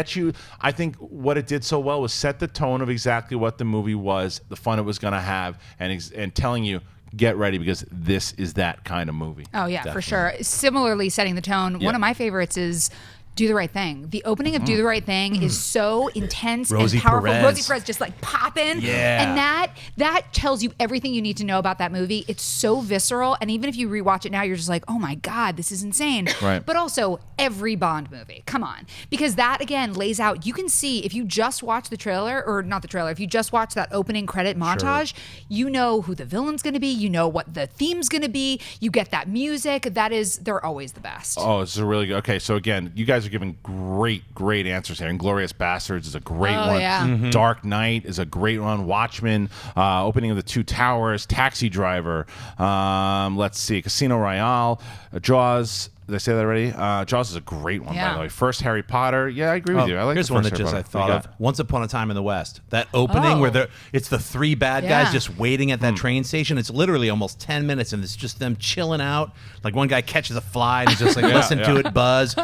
I think what it did so well was set the tone of exactly what the movie was, the fun it was going to have, and telling you, get ready, because this is that kind of movie. Oh, yeah, Definitely. for sure. Similarly, setting the tone, one of my favorites is Do the Right Thing. The opening of Do the Right Thing is so intense Rosie and powerful. Perez. Rosie Perez just like popping. Yeah. And that tells you everything you need to know about that movie. It's so visceral. And even if you rewatch it now, you're just like, oh my God, this is insane. Right. But also every Bond movie. Come on. Because that, again, lays out, you can see if you just watch the trailer, or not the trailer, if you just watch that opening credit montage, you know who the villain's going to be. You know what the theme's going to be. You get that music. They're always the best. Oh, this is a really good. Okay, so again, you guys are giving great answers here. Inglourious Bastards is a great one. Yeah. Dark Knight is a great one. Watchmen, opening of the Two Towers, Taxi Driver. Let's see, Casino Royale, Jaws. Did I say that already? Jaws is a great one, by Yeah. the way. First Harry Potter. Yeah, I agree with you. I like Here's the one first that Harry just Potter. I thought of. Once Upon a Time in the West. That opening where it's the three bad guys Yeah. just waiting at that train station. It's literally almost 10 minutes, and it's just them chilling out. Like one guy catches a fly, and he's just like, listen to it buzz.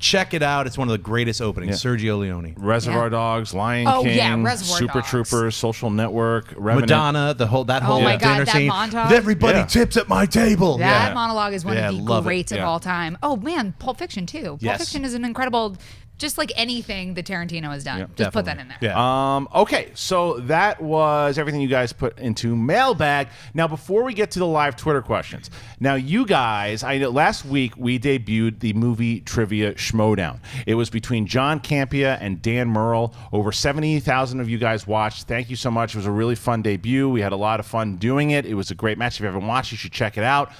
Check it out. It's one of the greatest openings. Sergio Leone. Reservoir Dogs, Lion Oh, King, yeah, Reservoir Super Dogs. Troopers, Social Network, Revenant. Madonna, that whole Oh my God, dinner that scene. montage. Everybody tips at my table. That monologue is one Yeah, of the love it. greats of Yeah. all time. Oh man, Pulp Fiction too. Pulp Yes. Fiction is an incredible, just like anything that Tarantino has done. Just put that in there. Yeah. Okay, so that was everything you guys put into mailbag. Now, before we get to the live Twitter questions, now you guys, I know last week we debuted the movie trivia Schmodown. It was between John Campea and Dan Murrell. Over 70,000 of you guys watched. Thank you so much. It was a really fun debut. We had a lot of fun doing it. It was a great match. If you haven't watched, you should check it out.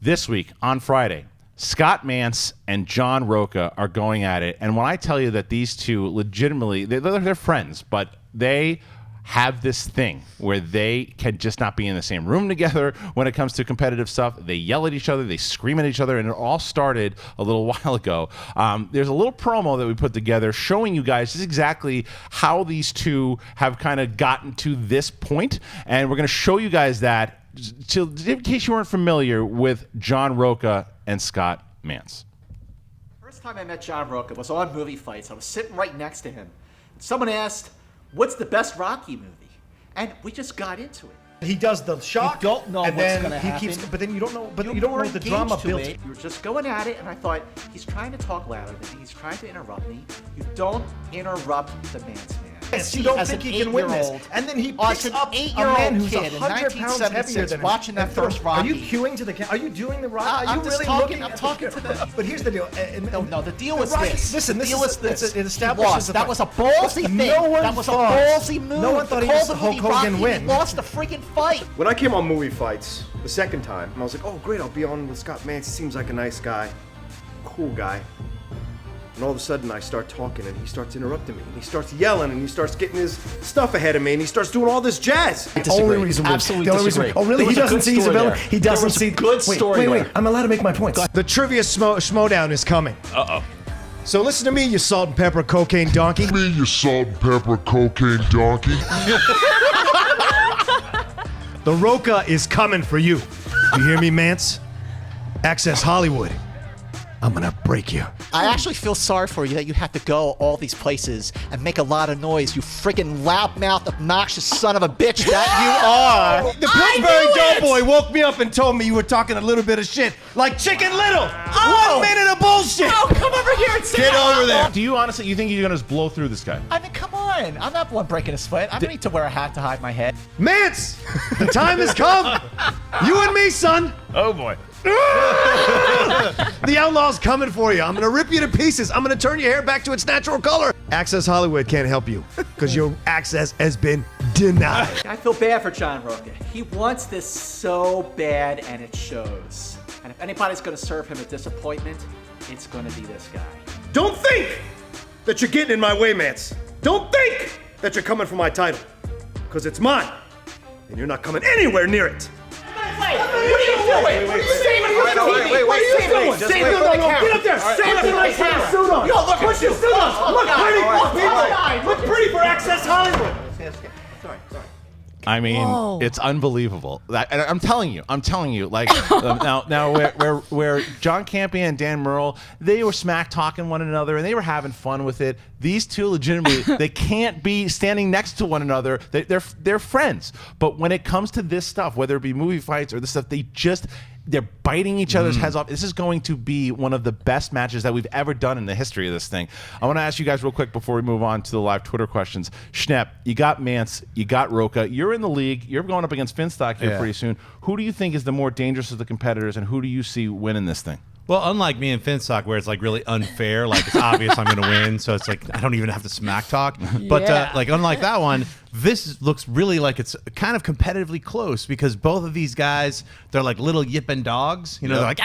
This week on Friday, Scott Mance and John Roca are going at it. And when I tell you that these two legitimately, they're friends, but they have this thing where they can just not be in the same room together when it comes to competitive stuff. They yell at each other, they scream at each other, and it all started a little while ago. There's a little promo that we put together showing you guys just exactly how these two have kind of gotten to this point. And we're going to show you guys that in case you weren't familiar with John Roca and Scott Mance. First time I met John Roca was on Movie Fights. I was sitting right next to him. Someone asked, "What's the best Rocky movie?" And we just got into it. He does the shock. You don't know and what's then gonna he happen. keeps, but then you don't know. But you You don't were know the drama engaged to built. it. You were just going at it, and I thought, he's trying to talk louder than me. He's trying to interrupt me. You don't interrupt the man's man. Yes, you don't As think an he can win this. 8-year-old, And then he as picks an up a 8-year-old man who's kid in 100 pounds heavier 1976 than him. watching that and throw- first Are you Rocky. queuing to the camera? Are you doing the Rocky? Are I'm you just really talking- looking I'm at talking to the- But here's the deal. No, the deal was Rocky, this. Listen, the this deal is, was this. It He establishes lost. the That fact- was a ballsy thing. No one That was a thought- ballsy move. No one thought he was Call the Hulk movie Hogan Rocky, win. He lost the freaking fight. When I came on Movie Fights the second time, I was like, oh great, I'll be on with Scott Mance. He seems like a nice guy, cool guy. And all of a sudden I start talking and he starts interrupting me. And he starts yelling and he starts getting his stuff ahead of me and he starts doing all this jazz. The only reason Absolutely the only reason, disagree. oh really? There He was a doesn't good see he's a story villain. there. He doesn't There was see. a good story Wait. there. I'm allowed to make my points. The trivia Schmodown is coming. Uh-oh. So listen to me, you salt and pepper cocaine donkey. Me, you salt and pepper cocaine donkey. The Roca is coming for you. You hear me, Mance? Access Hollywood. I'm gonna break you. I actually feel sorry for you that you have to go all these places and make a lot of noise, you freaking loudmouth, obnoxious son of a bitch that you are. The Pittsburgh Doughboy woke me up and told me you were talking a little bit of shit, like Chicken Little. 1 minute of bullshit. Oh, come over here and sit Get down. over there. Do you honestly, you think you're going to just blow through this guy? I mean, come on. I'm not the one breaking a sweat. I don't need to wear a hat to hide my head. Mance, the time has come. You and me, son. Oh, boy. The outlaw's coming for you. I'm gonna rip you to pieces. I'm gonna turn your hair back to its natural color. Access Hollywood can't help you because your access has been denied. I feel bad for John Roca. He wants this so bad, and it shows. And if anybody's going to serve him a disappointment, it's going to be this guy. Don't think that you're getting in my way, Mance. Don't think that you're coming for my title. Because it's mine. And you're not coming anywhere near it. What are you doing? What are you saving for the TV? What are you doing? Just wait for the camera. Get up there. Save it for the camera. Suit on. Yo, look, Put your suit on. Look pretty for people. Look pretty for Access Hollywood. Sorry. I mean, it's unbelievable. And I'm telling you, like now where John Campea and Dan Murrell, they were smack talking one another and they were having fun with it. These two legitimately, they can't be standing next to one another. They're friends. But when it comes to this stuff, whether it be movie fights or this stuff, they're biting each other's heads off. This is going to be one of the best matches that we've ever done in the history of this thing. I want to ask you guys real quick before we move on to the live Twitter questions. Schnepp, you got Mance, you got Roca. You're in the league. You're going up against Finstock here pretty soon. Who do you think is the more dangerous of the competitors, and who do you see winning this thing? Well, unlike me and Finstock, where it's like really unfair, like it's obvious I'm going to win, so it's like I don't even have to smack talk. But like unlike that one, this looks really like it's kind of competitively close because both of these guys, they're like little yipping dogs. You know, they're like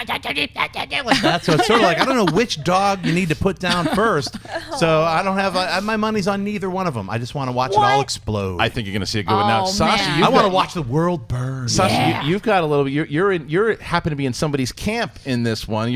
that. So it's sort of like, I don't know which dog you need to put down first. So I don't have my money's on neither one of them. I just want to watch it all explode. I think you're going to see a good one now. Sasha, man. I want to watch the world burn. Sasha, you've got a little bit. You're happen to be in somebody's camp in this one.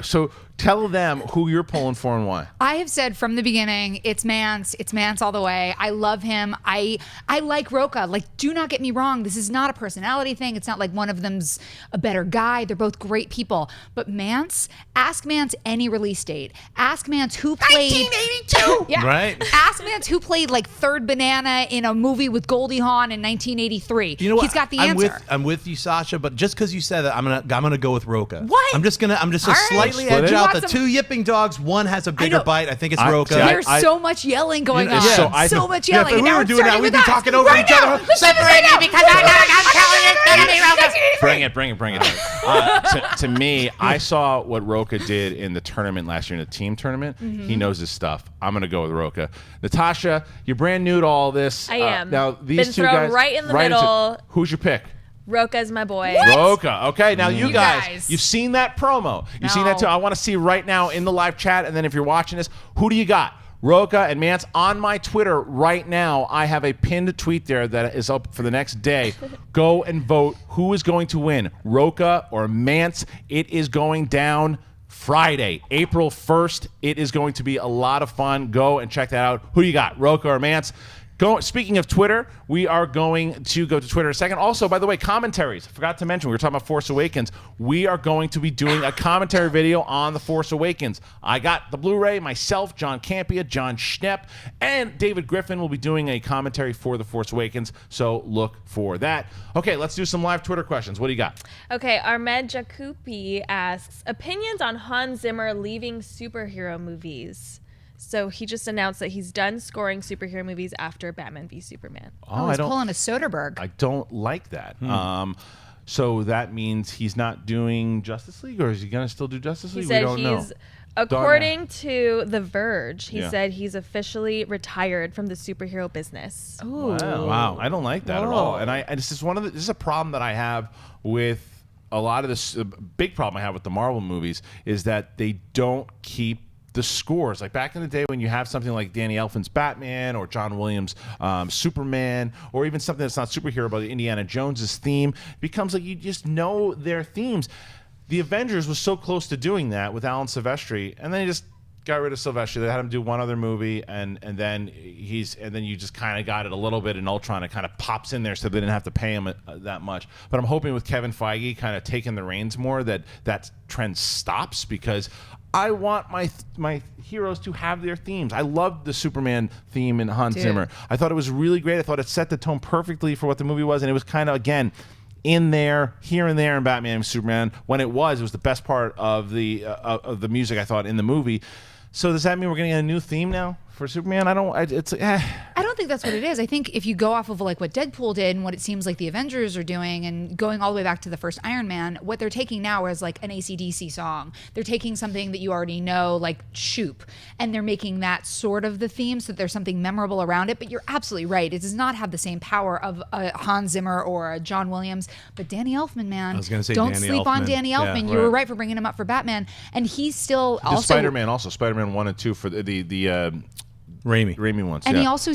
So tell them who you're pulling for and why. I have said from the beginning, it's Mance. It's Mance all the way. I love him. I like Rocha. Like, do not get me wrong. This is not a personality thing. It's not like one of them's a better guy. They're both great people. But Mance, ask Mance any release date. Ask Mance who played 1982. Yeah. Right. Ask Mance who played like Third Banana in a movie with Goldie Hawn in 1983. You know what? He's got the answer. I'm with you, Sasha. But just because you said that, I'm gonna go with Rocha. What? I'm just gonna All right. slightly Split edge it? out You the want two yipping dogs. One has a bigger bite. I think it's Rocha. There's so much yelling going on. Yeah. So much yelling. If And we now were it's doing that, starting we'd with be us. talking over Right each now. other. Let's Separate me because I'm telling you, it's gonna be Rocha. To me, I saw what Rocha did in the tournament last year, in the team tournament. He knows his stuff. I'm going to go with Rocha. Natasha, you're brand new to all this. I am. Now, these Been two thrown guys. right in the middle. Who's your pick? Rocha's my boy. Rocha. Okay, now you guys, guys. you've seen that promo. You've seen that too. I want to see right now in the live chat, and then if you're watching this, who do you got? Rocha and Mance. On my Twitter right now, I have a pinned tweet there that is up for the next day. Go and vote. Who is going to win, Rocha or Mance? It is going down Friday, April 1st. It is going to be a lot of fun. Go and check that out. Who do you got, Rocha or Mance? Speaking of Twitter, we are going to go to Twitter in a second. Also, by the way, commentaries. I forgot to mention, we were talking about Force Awakens. We are going to be doing a commentary video on The Force Awakens. I got the Blu-ray, myself, John Campea, John Schnepp, and David Griffin will be doing a commentary for The Force Awakens, so look for that. Okay, let's do some live Twitter questions. What do you got? Okay, Ahmed Jakupi asks, opinions on Hans Zimmer leaving superhero movies. So he just announced that he's done scoring superhero movies after Batman v Superman. Oh, he's pulling a Soderbergh. I don't like that. So that means he's not doing Justice League, or is he going to still do Justice League? He said we don't know. According to The Verge, he Yeah. said he's officially retired from the superhero business. Wow. I don't like that at all. And this is a problem that I have with a lot of this. A big problem I have with the Marvel movies is that they don't keep the scores. Like back in the day when you have something like Danny Elfman's Batman or John Williams' Superman, or even something that's not superhero but Indiana Jones's theme, it becomes like you just know their themes. The Avengers was so close to doing that with Alan Silvestri, and then he just got rid of Silvestri. They had him do one other movie, and then you just kind of got it a little bit in Ultron. It kind of pops in there, so they didn't have to pay him that much. But I'm hoping with Kevin Feige kind of taking the reins more that trend stops, because I want my heroes to have their themes. I loved the Superman theme in Hans Zimmer. I thought it was really great. I thought it set the tone perfectly for what the movie was, and it was kind of, again, in there, here and there in Batman and Superman. When it was the best part of the music, I thought, in the movie. So does that mean we're getting a new theme now for Superman? I don't think that's what it is. I think if you go off of like what Deadpool did and what it seems like the Avengers are doing, and going all the way back to the first Iron Man, what they're taking now is like an AC/DC song. They're taking something that you already know, like Shoop, and they're making that sort of the theme, so that there's something memorable around it. But you're absolutely right. It does not have the same power of a Hans Zimmer or a John Williams. But Danny Elfman, man. I was gonna say don't Danny sleep on Elfman. Danny Elfman. Yeah, You were right for bringing him up for Batman. And he's still also... Spider-Man 1 and 2 for the Raimi ones. And he also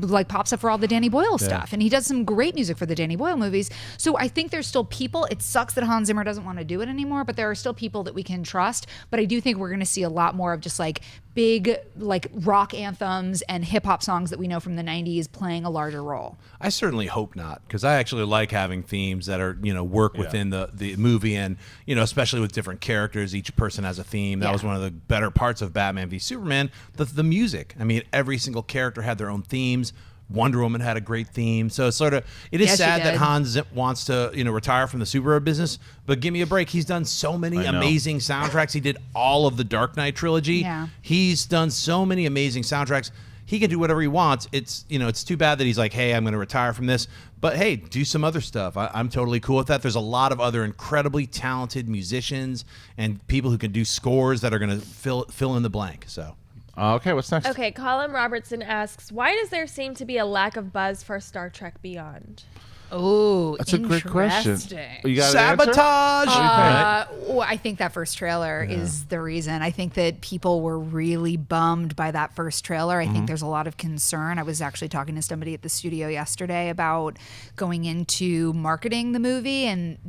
like pops up for all the Danny Boyle stuff, and he does some great music for the Danny Boyle movies. So I think there's still people. It sucks that Hans Zimmer doesn't want to do it anymore, but there are still people that we can trust. But I do think we're going to see a lot more of just like big like rock anthems and hip hop songs that we know from the 90s playing a larger role. I certainly hope not, because I actually like having themes that are, work within the movie, and, especially with different characters, each person has a theme. That was one of the better parts of Batman v Superman, the music. I mean, every single character had their own themes. Wonder Woman had a great theme. So it's it is sad that Hans wants to, retire from the superhero business, but give me a break. He's done so many amazing soundtracks. He did all of the Dark Knight trilogy. Yeah. He's done so many amazing soundtracks. He can do whatever he wants. It's it's too bad that he's like, hey, I'm going to retire from this. But hey, do some other stuff. I'm totally cool with that. There's a lot of other incredibly talented musicians and people who can do scores that are going to fill in the blank. So Okay, what's next? Okay, Colin Robertson asks, why does there seem to be a lack of buzz for Star Trek Beyond? Oh, That's a great question. You got Sabotage. Well, I think that first trailer is the reason. I think that people were really bummed by that first trailer. I think there's a lot of concern. I was actually talking to somebody at the studio yesterday about going into marketing the movie, and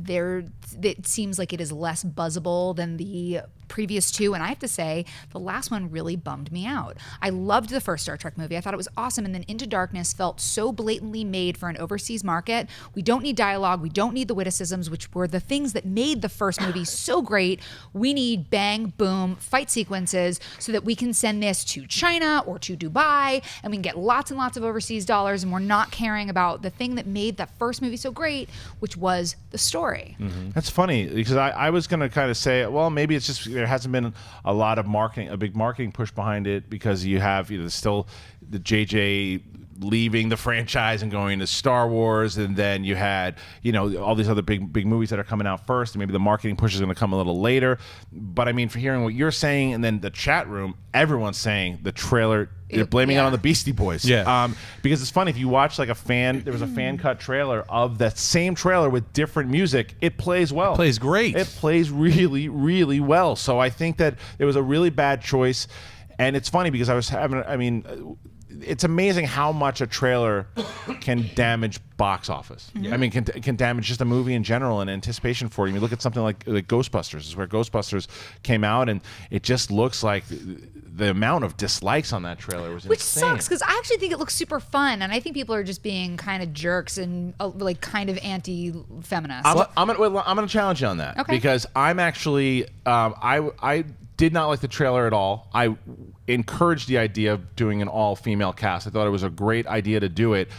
it seems like it is less buzzable than the previous two, and I have to say the last one really bummed me out. I loved the first Star Trek movie. I thought it was awesome, and then Into Darkness felt so blatantly made for an overseas market. We don't need dialogue. We don't need the witticisms, which were the things that made the first movie so great. We need bang, boom, fight sequences so that we can send this to China or to Dubai, and we can get lots and lots of overseas dollars, and we're not caring about the thing that made that first movie so great, which was the story. That's funny, because I was going to kind of say, well, maybe it's just there hasn't been a lot of marketing, a big marketing push behind it, because you have still the JJ leaving the franchise and going to Star Wars, and then you had all these other big movies that are coming out first, and maybe the marketing push is going to come a little later. But I mean, for hearing what you're saying, and then the chat room, everyone's saying the trailer, they're blaming it on the Beastie Boys. Because it's funny, if you watch there was a fan cut trailer of that same trailer with different music. It plays well. It plays great. It plays really, really well. So I think that it was a really bad choice. And it's funny because it's amazing how much a trailer can damage box office. I mean, can damage just a movie in general and anticipation for you. You look at something like Ghostbusters. This is where Ghostbusters came out, and it just looks like the amount of dislikes on that trailer was Which insane. sucks, because I actually think it looks super fun, and I think people are just being kind of jerks and kind of anti-feminist. I'm gonna challenge you on that, because I'm actually I did not like the trailer at all. I encouraged the idea of doing an all-female cast. I thought it was a great idea to do it.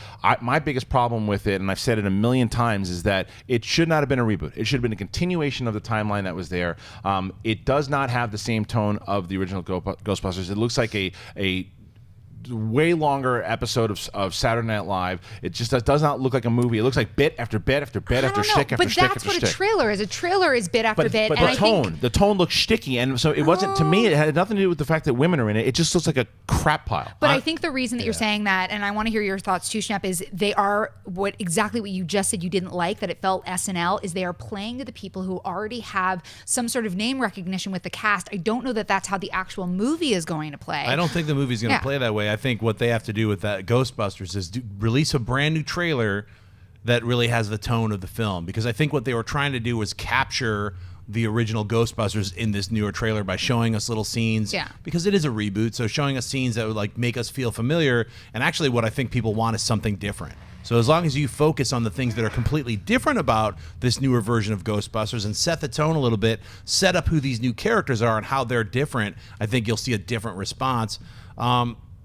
My biggest problem with it, and I've said it a million times, is that it should not have been a reboot. It should have been a continuation of the timeline that was there. It does not have the same tone of the original Ghostbusters. It looks like a way longer episode of Saturday Night Live. It just does not look like a movie. It looks like bit after bit after bit after shtick after shtick after shtick. But that's what a trailer is. A trailer is bit after bit. But the tone looks shticky, and so it wasn't, to me, it had nothing to do with the fact that women are in it. It just looks like a crap pile. But I think the reason that you're saying that, and I want to hear your thoughts too, Schnepp, is they are exactly what you just said you didn't like, that it felt SNL, is they are playing to the people who already have some sort of name recognition with the cast. I don't know that that's how the actual movie is going to play. I don't think the movie's going to play that way. I think what they have to do with that Ghostbusters is release a brand new trailer that really has the tone of the film, because I think what they were trying to do was capture the original Ghostbusters in this newer trailer by showing us little scenes, because it is a reboot, so showing us scenes that would make us feel familiar. And actually what I think people want is something different. So as long as you focus on the things that are completely different about this newer version of Ghostbusters and set the tone a little bit, set up who these new characters are and how they're different, I think you'll see a different response.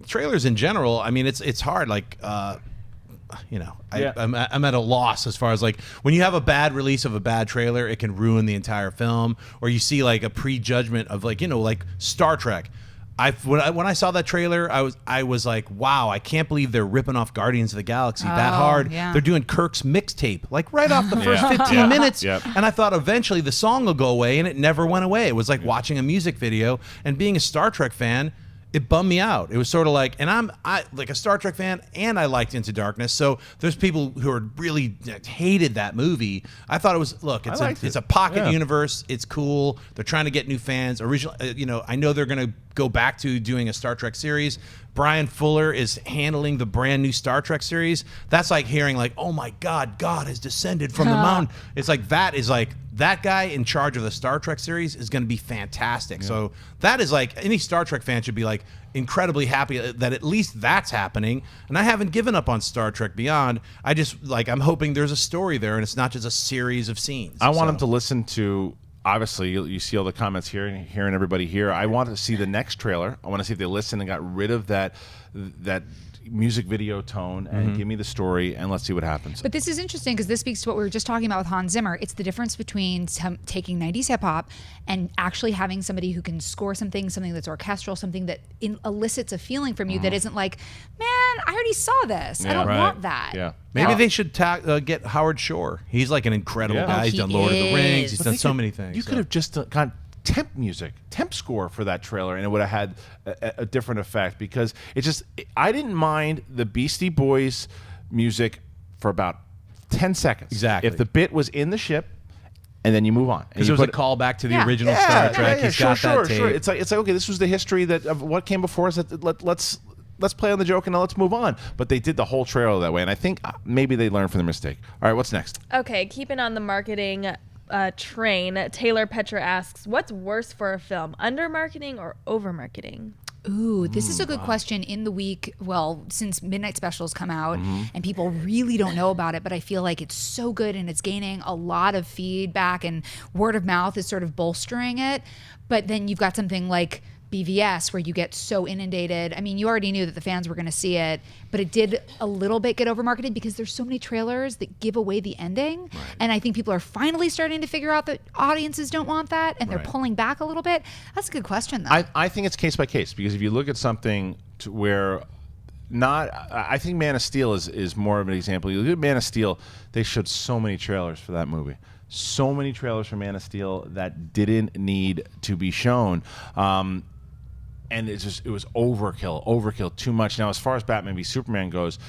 Trailers in general, I mean, it's hard. I'm at a loss as far as when you have a bad release of a bad trailer, it can ruin the entire film. Or you see a prejudgment of Star Trek. When I saw that trailer, I was like, wow, I can't believe they're ripping off Guardians of the Galaxy that hard. Yeah. They're doing Kirk's mixtape right off the first 15 minutes. And I thought eventually the song will go away, and it never went away. It was like watching a music video. And being a Star Trek fan, it bummed me out. It was sort of and I'm a Star Trek fan, and I liked Into Darkness. So there's people who are really hated that movie. I thought it was, it's a pocket universe. It's cool. They're trying to get new fans. I know they're going to go back to doing a Star Trek series. Brian Fuller is handling the brand new Star Trek series. That's like hearing oh my God, God has descended from the mountain. It's that guy in charge of the Star Trek series is going to be fantastic. So that is any Star Trek fan should be incredibly happy that at least that's happening. And I haven't given up on Star Trek Beyond. I just I'm hoping there's a story there and it's not just a series of scenes. I want them to listen to, obviously you see all the comments here and hearing everybody here. I want to see the next trailer. I want to see if they listen and got rid of that music video tone and give me the story, and let's see what happens. But this is interesting because this speaks to what we were just talking about with Hans Zimmer. It's the difference between taking 90s hip hop and actually having somebody who can score something that's orchestral, something that elicits a feeling from you that isn't man, I already saw this. I don't want that. Yeah. Maybe they should get Howard Shore. He's an incredible guy. He's done Lord of the Rings. He's done so many things. You could have just temp score for that trailer, and it would have had a different effect, because I didn't mind the Beastie Boys music for about 10 seconds. Exactly. If the bit was in the ship, and then you move on. Because it was a callback to the original Star Trek. He's got that tape. Sure. It's like, okay, this was the history of what came before us. Let's play on the joke and now let's move on. But they did the whole trailer that way, and I think maybe they learned from their mistake. All right, what's next? Okay, keeping on the marketing train, Taylor Petra asks, what's worse for a film, under-marketing or over-marketing? Ooh, this is a good question. In the week, well, since Midnight Specials come out and people really don't know about it, but I feel like it's so good and it's gaining a lot of feedback and word of mouth is sort of bolstering it. But then you've got something like BVS where you get so inundated. I mean, you already knew that the fans were going to see it, but it did a little bit get overmarketed because there's so many trailers that give away the ending. Right. And I think people are finally starting to figure out that audiences don't want that, and they're pulling back a little bit. That's a good question, though. I think it's case by case, because if you look at something to where I think Man of Steel is more of an example. You look at Man of Steel, they showed so many trailers for that movie. So many trailers for Man of Steel that didn't need to be shown. And it was overkill, too much. Now, as far as Batman v Superman goes,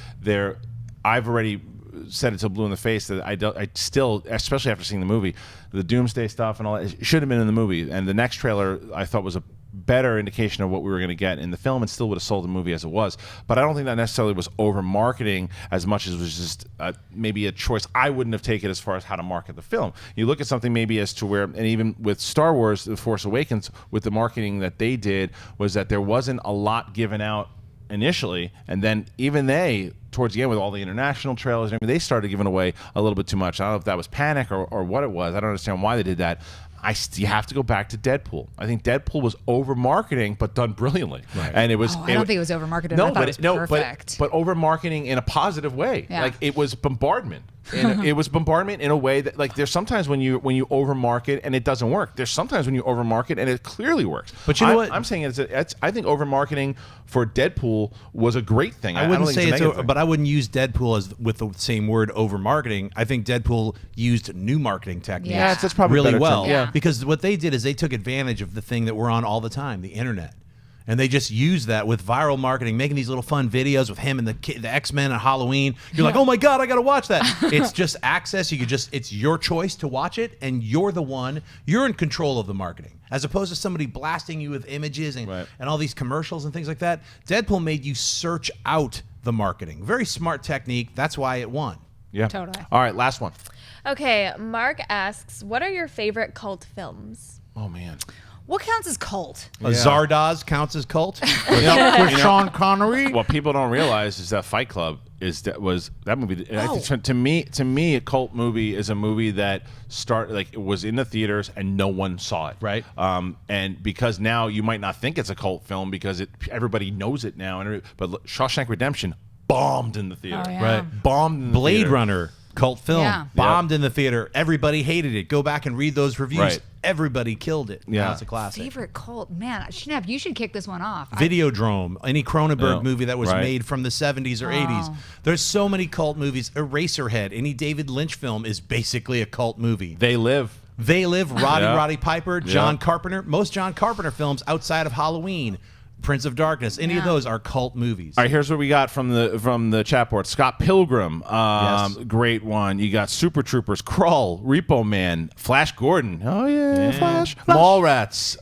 I've already said it till blue in the face that I still, especially after seeing the movie, the Doomsday stuff and all that, it should have been in the movie. And the next trailer I thought was a better indication of what we were going to get in the film, and still would have sold the movie as it was. But I don't think that necessarily was over marketing as much as it was just maybe a choice I wouldn't have taken as far as how to market the film. You look at something maybe as to where, and even with Star Wars The Force Awakens, with the marketing that they did, was that there wasn't a lot given out initially, and then even they, towards the end, with all the international trailers and everything, they started giving away a little bit too much. I don't know if that was panic or what it was. I don't understand why they did that. You have to go back to Deadpool. I think Deadpool was over marketing, but done brilliantly. Right. And it was. I don't think it was over marketed. I thought it was perfect. But over marketing in a positive way. Yeah. Like, it was bombardment. And it was bombardment in a way that, like, there's sometimes when you over market and it doesn't work. There's sometimes when you over market and it clearly works. But you know what? I'm saying I think over marketing for Deadpool was a great thing. I wouldn't say it's over, but I wouldn't use Deadpool as with the same word, over marketing. I think Deadpool used new marketing techniques. Yeah, that's probably really better well. term. Yeah. Because what they did is they took advantage of the thing that we're on all the time, the internet. And they just use that with viral marketing, making these little fun videos with him and the X-Men at Halloween. You're like, oh my God, I got to watch that. It's just access. It's your choice to watch it, and you're in control of the marketing. As opposed to somebody blasting you with images and all these commercials and things like that. Deadpool made you search out the marketing. Very smart technique. That's why it won. Yeah. Totally. All right, last one. Okay, Mark asks, what are your favorite cult films? Oh, man. What counts as cult? Zardoz counts as cult. With Sean Connery. What people don't realize is that Fight Club was that movie. I think, to me, a cult movie is a movie that it was in the theaters and no one saw it. Right. And because now you might not think it's a cult film because everybody knows it now. But Shawshank Redemption bombed in the theater. Oh, yeah. Right. Bombed in the Blade theater. Runner. Cult film. Yeah. Bombed in the theater. Everybody hated it. Go back and read those reviews. Right. Everybody killed it. Yeah. Now it's a classic. Favorite cult? Man, Schnepp, you should kick this one off. Videodrome. Any Cronenberg movie that was Right. made from the 70s or 80s. There's so many cult movies. Eraserhead. Any David Lynch film is basically a cult movie. They Live. Roddy Piper, John Carpenter. Most John Carpenter films outside of Halloween, Prince of Darkness, any of those are cult movies. All right, here's what we got from the chat board. Scott Pilgrim, great one. You got Super Troopers, Krull, Repo Man, Flash Gordon. Oh yeah. Flash. Mallrats.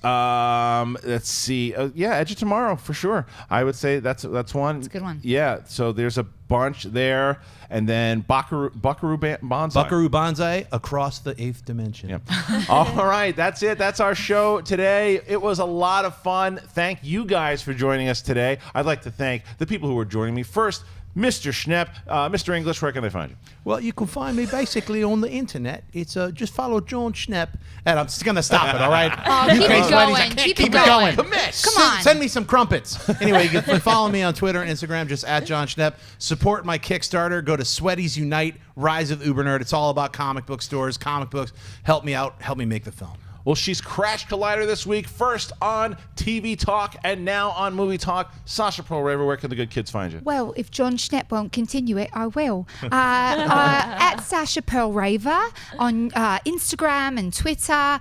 Let's see. Edge of Tomorrow for sure. I would say that's one. That's a good one. Yeah. So there's a bunch there, and then Buckaroo Banzai. Buckaroo Banzai, Across the Eighth Dimension. Yep. All right, that's it. That's our show today. It was a lot of fun. Thank you guys for joining us today. I'd like to thank the people who are joining me. First, Mr. Schnepp. Mr. English, where can they find you? Well, you can find me basically on the internet. It's just follow John Schnepp. And I'm just going to stop it, all right? Keep it going. Keep it going. Come on. Send me some crumpets. Anyway, you can follow me on Twitter and Instagram, just at John Schnepp. Support my Kickstarter. Go to Sweaties Unite, Rise of the Uber Nerd. It's all about comic book stores, comic books. Help me out. Help me make the film. Well, she's Crash Collider this week, first on TV Talk and now on Movie Talk. Sasha Perl-Raver, where can the good kids find you? Well, if John Schnepp won't continue it, I will. At Sasha Perl-Raver on Instagram and Twitter.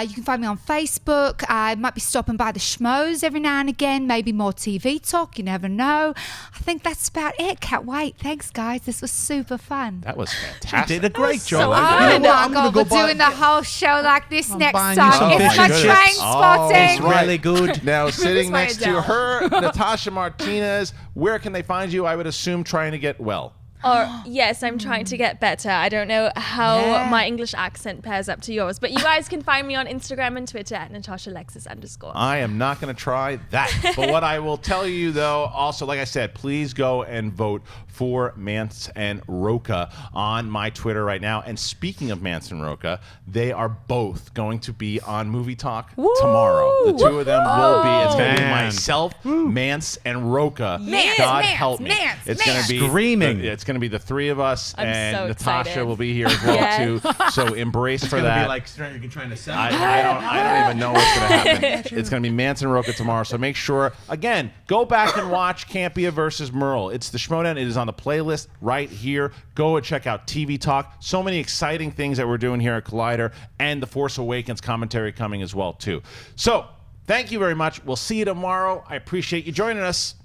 You can find me on Facebook. I might be stopping by the Schmoes every now and again, maybe more TV Talk. You never know. I think that's about it. Can't wait. Thanks, guys. This was super fun. That was fantastic. You did a great job. Oh You know what? my God, we're doing the whole show like this next buying you time. some It's my fish. Trainspotting. It's really good. Now, sitting write next it to down. her, Natasha Martinez, where can they find you? I would assume trying to get well. Or yes, I'm trying to get better. I don't know how my English accent pairs up to yours, but you guys can find me on Instagram and Twitter at @NatashaLexis_. I am not going to try that. But what I will tell you, though, also, like I said, please go and vote for Mance and Rocha on my Twitter right now. And speaking of Mance and Rocha, they are both going to be on Movie Talk tomorrow. The two of them will be. It's going to be myself, Mance, and Rocha. God help me. It's going to be Screaming. It's going to be the three of us, I'm and so Natasha excited. will be here as well Yeah. too. So embrace for It's that. gonna be like you're trying to sell. I don't even know what's going to happen. It's going to be Mance and Rocha tomorrow. So make sure, again, go back and watch Campia versus Merle. It's the Schmodown. It is on the playlist right here. Go and check out TV Talk. So many exciting things that we're doing here at Collider, and the Force Awakens commentary coming as well too. So thank you very much. We'll see you tomorrow. I appreciate you joining us.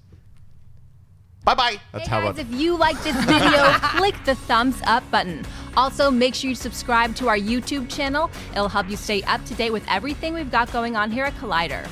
Bye-bye. That's Hey guys, if you like this video, click the thumbs up button. Also, make sure you subscribe to our YouTube channel. It'll help you stay up to date with everything we've got going on here at Collider.